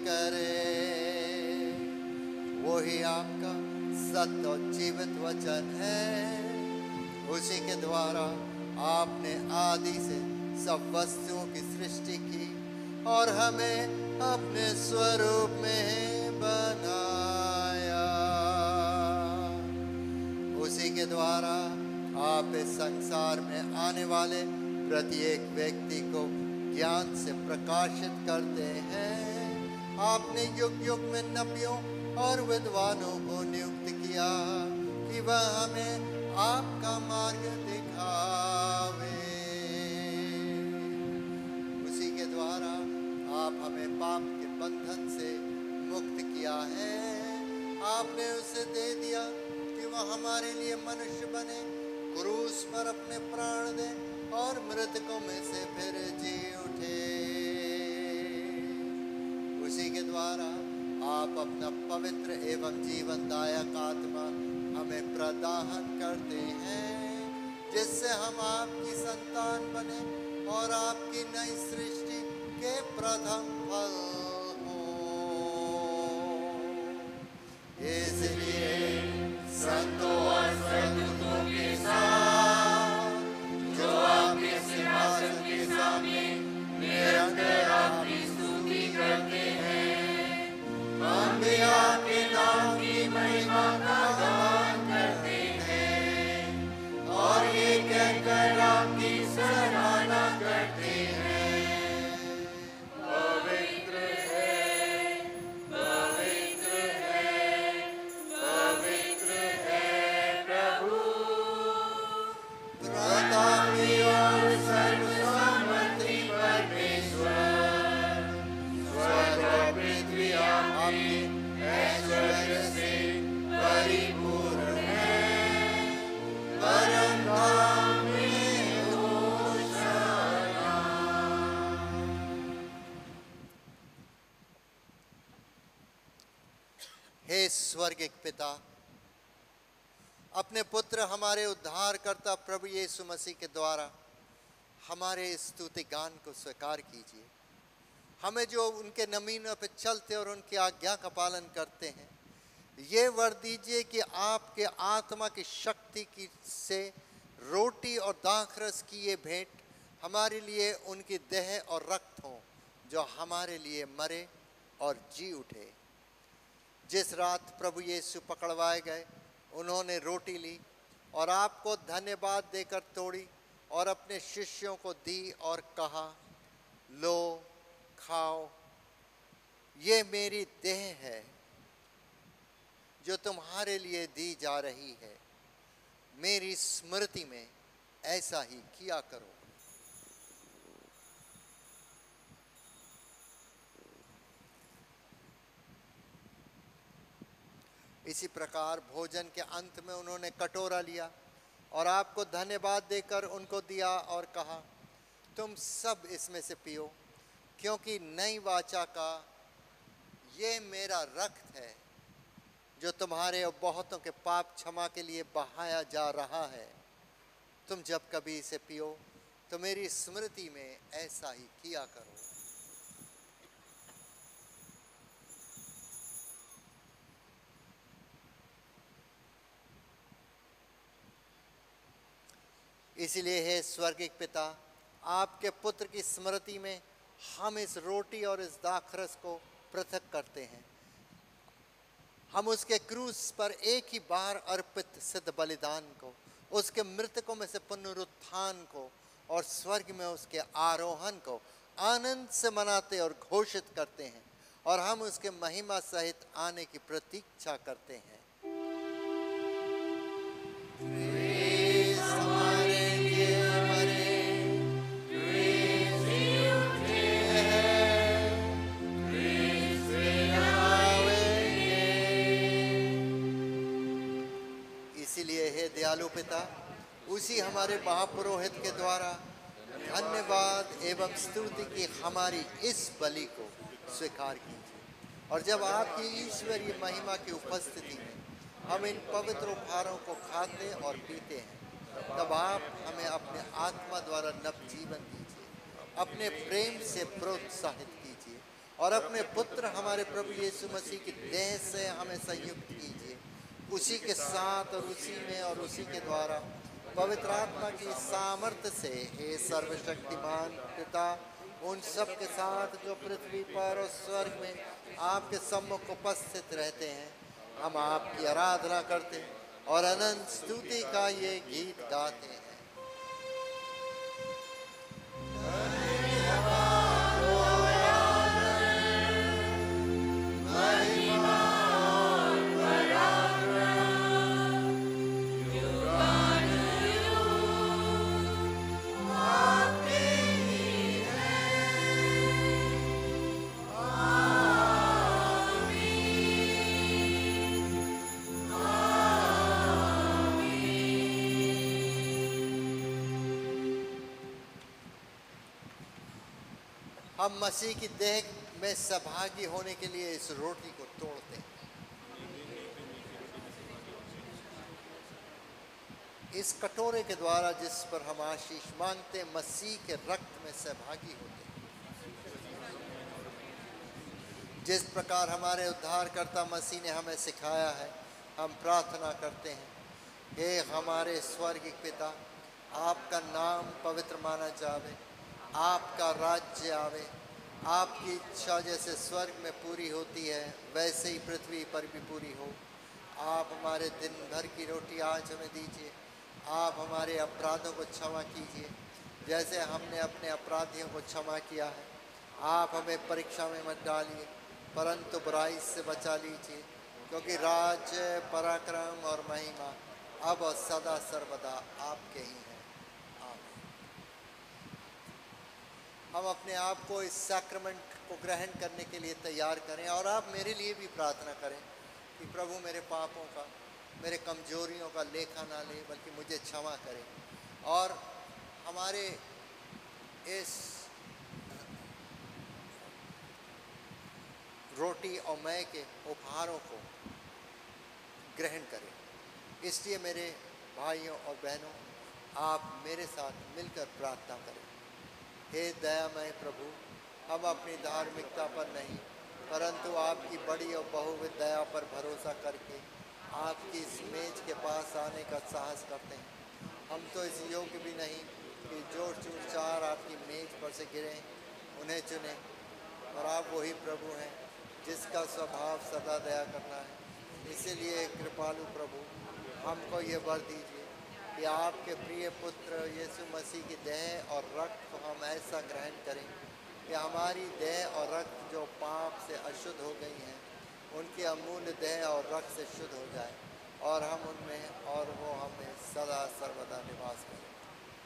करें। वही आपका सत्य और जीवित वचन है, उसी के द्वारा आपने आदि से सब वस्तुओं की सृष्टि की और हमें अपने स्वरूप में बनाया। उसी के द्वारा आप इस संसार में आने वाले प्रत्येक व्यक्ति को ज्ञान से प्रकाशित करते हैं। आपने युग युग में नबियों और विद्वानों को नियुक्त किया कि वह हमें आपका मार्ग दिखावे। उसी के द्वारा आप हमें पाप के बंधन से मुक्त किया है। आपने उसे दे दिया कि वह हमारे लिए मनुष्य बने, क्रूस पर अपने प्राण दे और मृतकों में से फिर जी उठे। उसी के द्वारा आप अपना पवित्र एवं जीवनदायक आत्मा हमें प्रदान करते हैं, जिससे हम आपकी संतान बने और आपकी नई सृष्टि के प्रथम फल हों। इसलिए संतों और सदूतों के साथ जो आपके सिंहासन के सामने निरंतर आपकी स्तुति करते हैं, हम भी आपके नाम की महिमा का गान करते हैं और ये कहकर आपकी सराहना करते हैं, पवित्र है, पवित्र है, पवित्र है प्रभु, प्रतापी और सर्वसम्मति परमेश्वर। स्वर्ग और पृथ्वी आपके ऐश्वर्य से परिपूर्ण है। परम धाम में होशाना। हे स्वर्गिक पिता, अपने पुत्र हमारे उद्धारकर्ता प्रभु यीशु मसीह के द्वारा हमारे स्तुति गान को स्वीकार कीजिए। हमें जो उनके नमीनों पर चलते और उनकी आज्ञा का पालन करते हैं, ये वर दीजिए कि आपके आत्मा की शक्ति की से रोटी और दाखरस की ये भेंट हमारे लिए उनकी देह और रक्त हो, जो हमारे लिए मरे और जी उठे। जिस रात प्रभु यीशु पकड़वाए गए, उन्होंने रोटी ली और आपको धन्यवाद देकर तोड़ी और अपने शिष्यों को दी और कहा, लो खाओ, ये मेरी देह है जो तुम्हारे लिए दी जा रही है। मेरी स्मृति में ऐसा ही किया करो। इसी प्रकार भोजन के अंत में उन्होंने कटोरा लिया और आपको धन्यवाद देकर उनको दिया और कहा, तुम सब इसमें से पियो, क्योंकि नई वाचा का ये मेरा रक्त है जो तुम्हारे और बहुतों के पाप क्षमा के लिए बहाया जा रहा है। तुम जब कभी इसे पियो तो मेरी स्मृति में ऐसा ही किया करो। इसलिए हे स्वर्गिक पिता, आपके पुत्र की स्मृति में हम इस रोटी और इस दाखरस को पृथक करते हैं। हम उसके क्रूस पर एक ही बार अर्पित सिद्ध बलिदान को, उसके मृतकों में से पुनरुत्थान को और स्वर्ग में उसके आरोहण को आनंद से मनाते और घोषित करते हैं, और हम उसके महिमा सहित आने की प्रतीक्षा करते हैं। इसीलिए हे दयालु पिता, उसी हमारे महापुरोहित के द्वारा धन्यवाद एवं स्तुति की हमारी इस बलि को स्वीकार कीजिए, और जब आपकी ईश्वरीय महिमा की उपस्थिति में हम इन पवित्र उपहारों को खाते और पीते हैं, तब आप हमें अपने आत्मा द्वारा नवजीवन दीजिए, अपने प्रेम से प्रोत्साहित कीजिए और अपने पुत्र हमारे प्रभु यीशु मसीह की देह से हमें संयुक्त कीजिए। उसी के साथ और उसी में और उसी के द्वारा पवित्र आत्मा की सामर्थ्य से हे सर्वशक्तिमान पिता, उन सब के साथ जो पृथ्वी पर और स्वर्ग में आपके सम्मुख उपस्थित रहते हैं, हम आपकी आराधना करते हैं और अनंत स्तुति का ये गीत गाते हैं। हम मसीह की देह में सहभागी होने के लिए इस रोटी को तोड़ते हैं। इस कटोरे के द्वारा जिस पर हम आशीष मांगते मसीह के रक्त में सहभागी होते हैं। जिस प्रकार हमारे उद्धारकर्ता मसीह ने हमें सिखाया है, हम प्रार्थना करते हैं, हे हमारे स्वर्गिक पिता, आपका नाम पवित्र माना जावे, आपका राज्य आवे, आपकी इच्छा जैसे स्वर्ग में पूरी होती है वैसे ही पृथ्वी पर भी पूरी हो। आप हमारे दिन भर की रोटी आज हमें दीजिए। आप हमारे अपराधों को क्षमा कीजिए जैसे हमने अपने अपराधियों को क्षमा किया है। आप हमें परीक्षा में मत डालिए, परंतु बुराई से बचा लीजिए, क्योंकि राज्य, पराक्रम और महिमा अब और सदा सर्वदा आपके ही हैं। हम अपने आप को इस सैक्रमेंट को ग्रहण करने के लिए तैयार करें, और आप मेरे लिए भी प्रार्थना करें कि प्रभु मेरे पापों का, मेरे कमजोरियों का लेखा ना ले, बल्कि मुझे क्षमा करें, और हमारे इस रोटी और मय के उपहारों को ग्रहण करें। इसलिए मेरे भाइयों और बहनों, आप मेरे साथ मिलकर प्रार्थना करें। हे दयामय प्रभु, हम अपनी धार्मिकता पर नहीं परंतु आपकी बड़ी और बहुविध दया पर भरोसा करके आपकी इस मेज के पास आने का साहस करते हैं। हम तो इस योग्य भी नहीं कि जोर चूर चार आपकी मेज पर से गिरें, उन्हें चुनें, और आप वही प्रभु हैं जिसका स्वभाव सदा दया करना है। इसीलिए कृपालु प्रभु, हमको ये वर दीजिए कि आपके प्रिय पुत्र यीशु मसीह की देह और रक्त को हम ऐसा ग्रहण करें कि हमारी देह और रक्त जो पाप से अशुद्ध हो गई हैं, उनकी अमूल्य देह और रक्त से शुद्ध हो जाए और हम उनमें और वो हमें सदा सर्वदा निवास करें।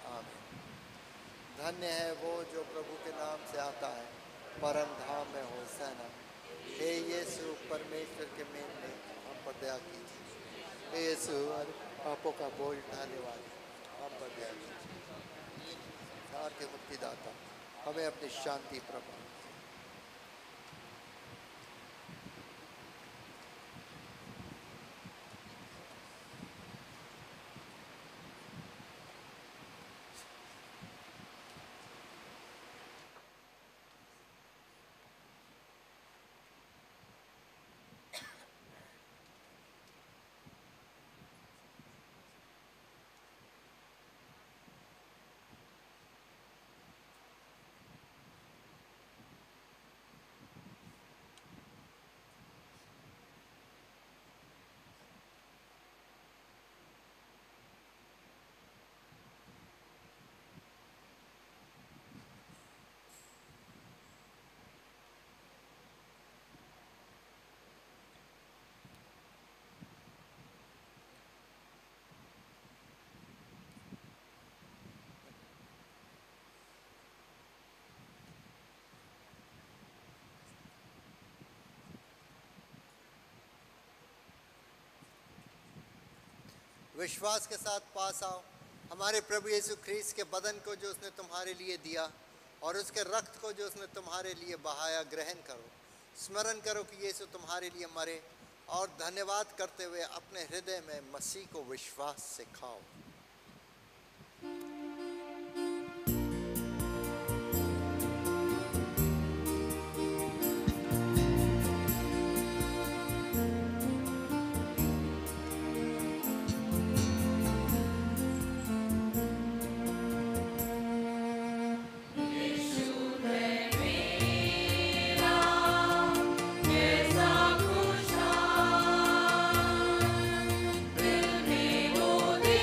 आमीन। धन्य है वो जो प्रभु के नाम से आता है, परम धाम में होसैना। हे यीशु परमेश्वर के मेमने, हम पर दया कीजिए। हे यीशु पापों का बोझ उठाने वाले, हम पर दया कीजिए। संसार के मुक्तिदाता, हमें अपनी शांति प्रदान। विश्वास के साथ पास आओ हमारे प्रभु यीशु ख्रीस्त के बदन को जो उसने तुम्हारे लिए दिया और उसके रक्त को जो उसने तुम्हारे लिए बहाया, ग्रहण करो। स्मरण करो कि यीशु तुम्हारे लिए मरे और धन्यवाद करते हुए अपने हृदय में मसीह को विश्वास से खाओ। दिल में वो दे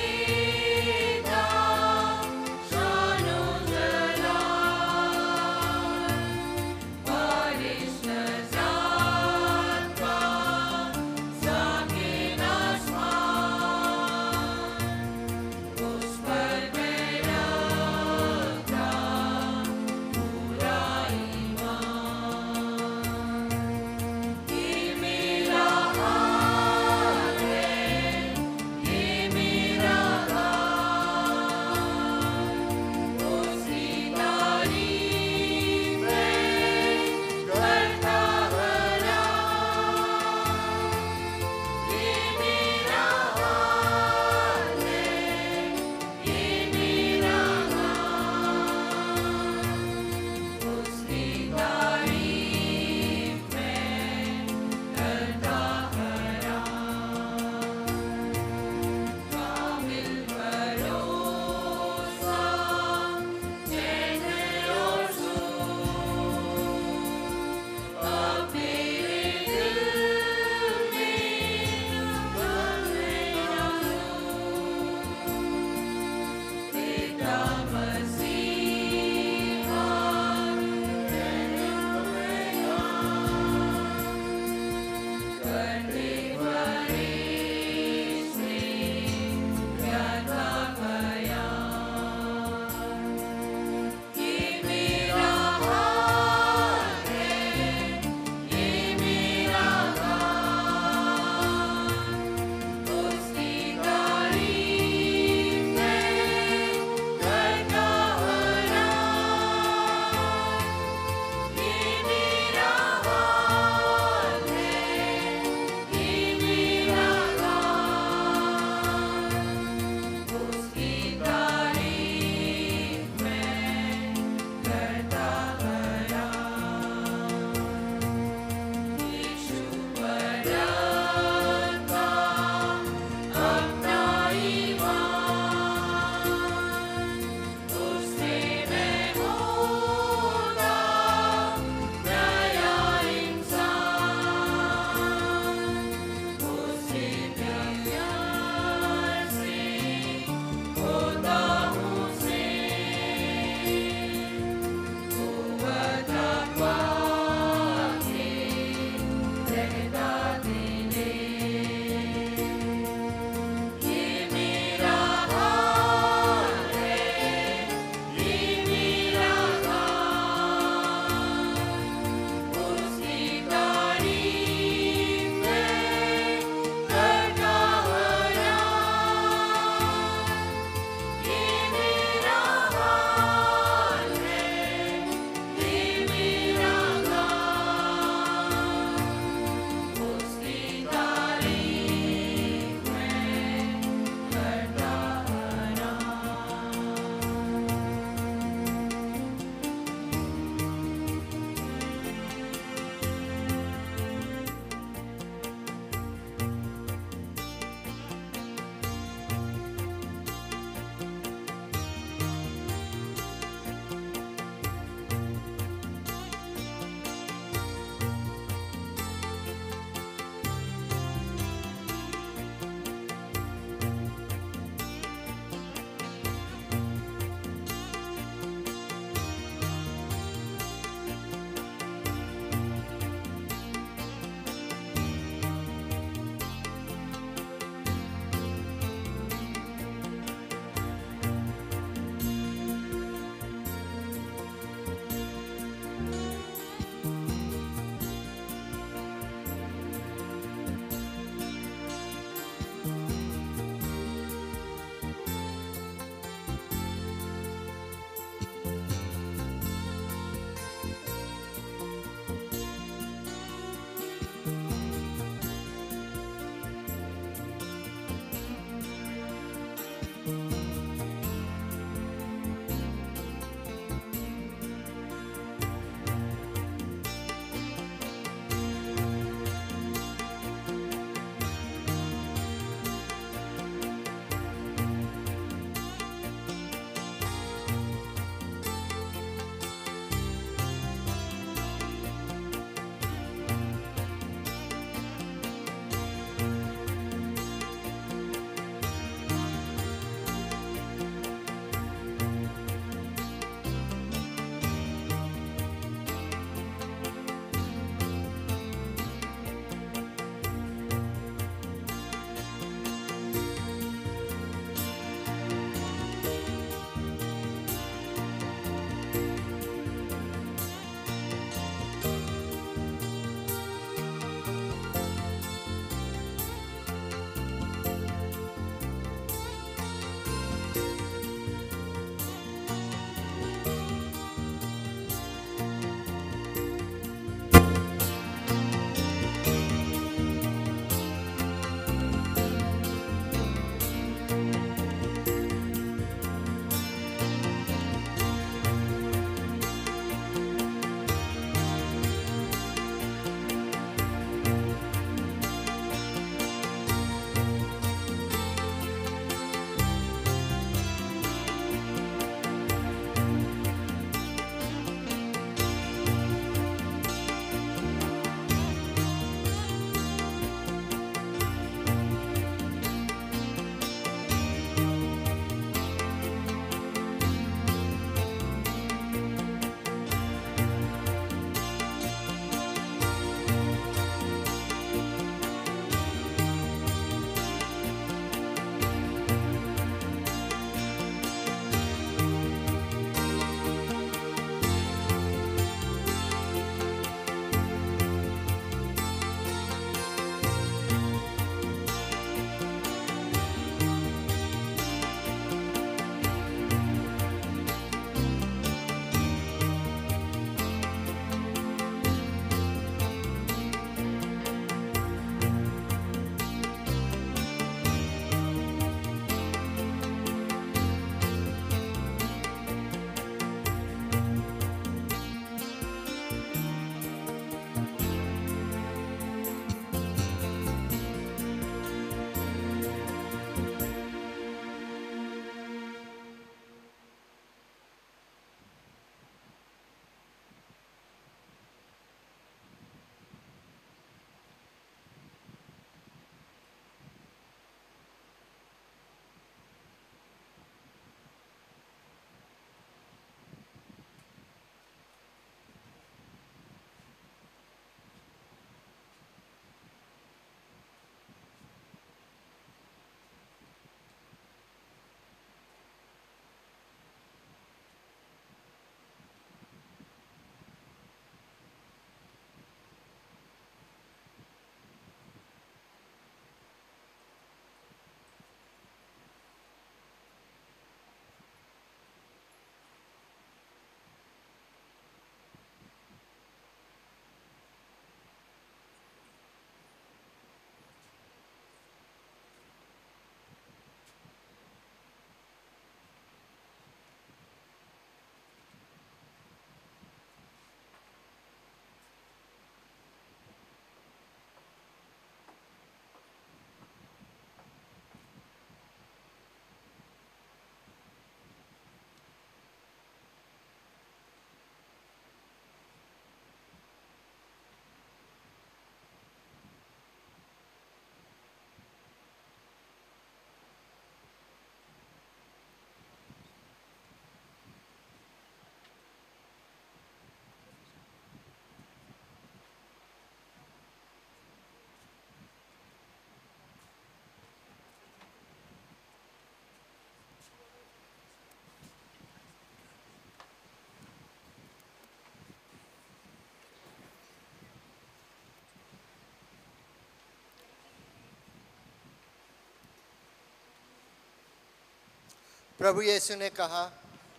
प्रभु यीशु ने कहा,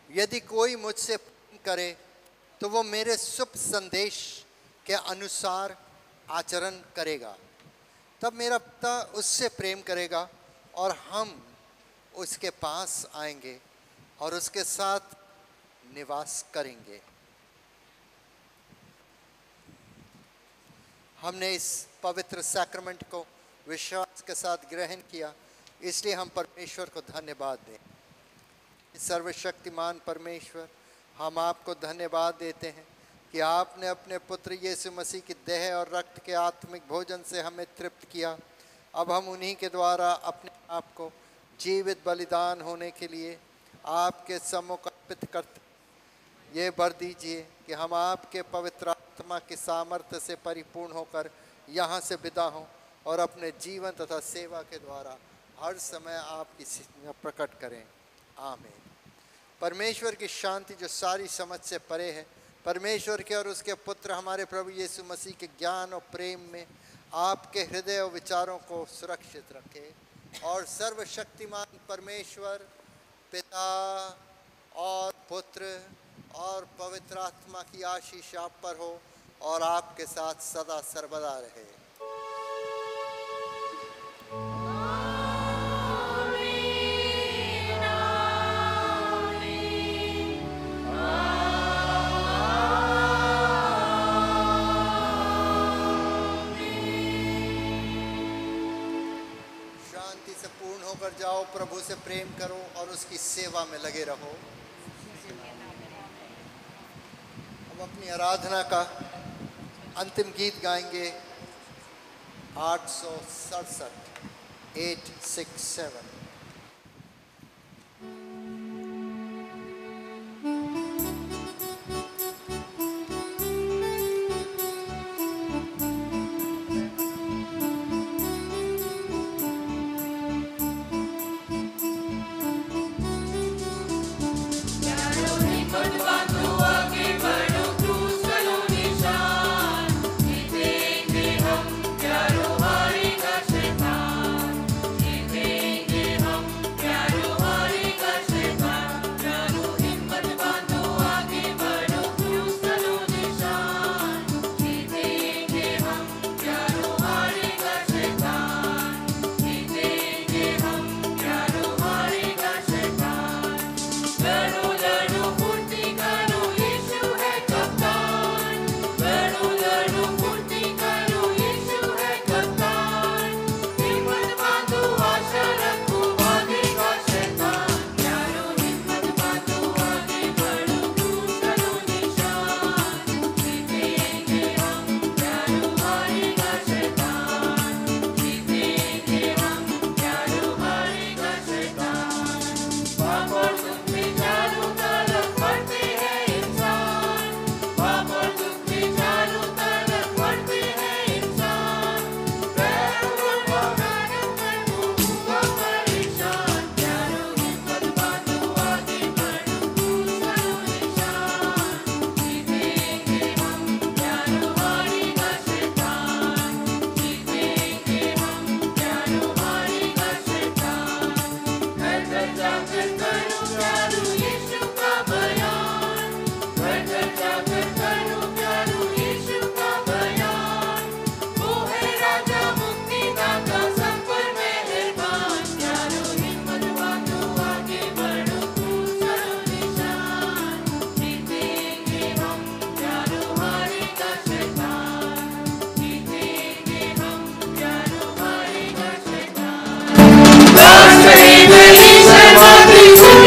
यदि कोई मुझसे प्रेम करे तो वो मेरे शुभ संदेश के अनुसार आचरण करेगा, तब मेरा पिता उससे प्रेम करेगा और हम उसके पास आएंगे और उसके साथ निवास करेंगे। हमने इस पवित्र सैक्रमेंट को विश्वास के साथ ग्रहण किया, इसलिए हम परमेश्वर को धन्यवाद दें। सर्वशक्तिमान परमेश्वर, हम आपको धन्यवाद देते हैं कि आपने अपने पुत्र यीशु मसीह की देह और रक्त के आत्मिक भोजन से हमें तृप्त किया। अब हम उन्हीं के द्वारा अपने आप को जीवित बलिदान होने के लिए आपके सम्मुख अर्पित करते। ये वर दीजिए कि हम आपके पवित्र आत्मा की सामर्थ्य से परिपूर्ण होकर यहाँ से विदा हों और अपने जीवन तथा सेवा के द्वारा हर समय आपकी महिमा प्रकट करें। आमीन। परमेश्वर की शांति जो सारी समझ से परे है, परमेश्वर के और उसके पुत्र हमारे प्रभु यीशु मसीह के ज्ञान और प्रेम में आपके हृदय और विचारों को सुरक्षित रखे, और सर्वशक्तिमान परमेश्वर पिता और पुत्र और पवित्र आत्मा की आशीष आप पर हो और आपके साथ सदा सर्वदा रहे। शांति से पूर्ण होकर जाओ, प्रभु से प्रेम करो और उसकी सेवा में लगे रहो। अपनी आराधना का अंतिम गीत गाएंगे 867 867।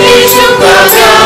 Yeshua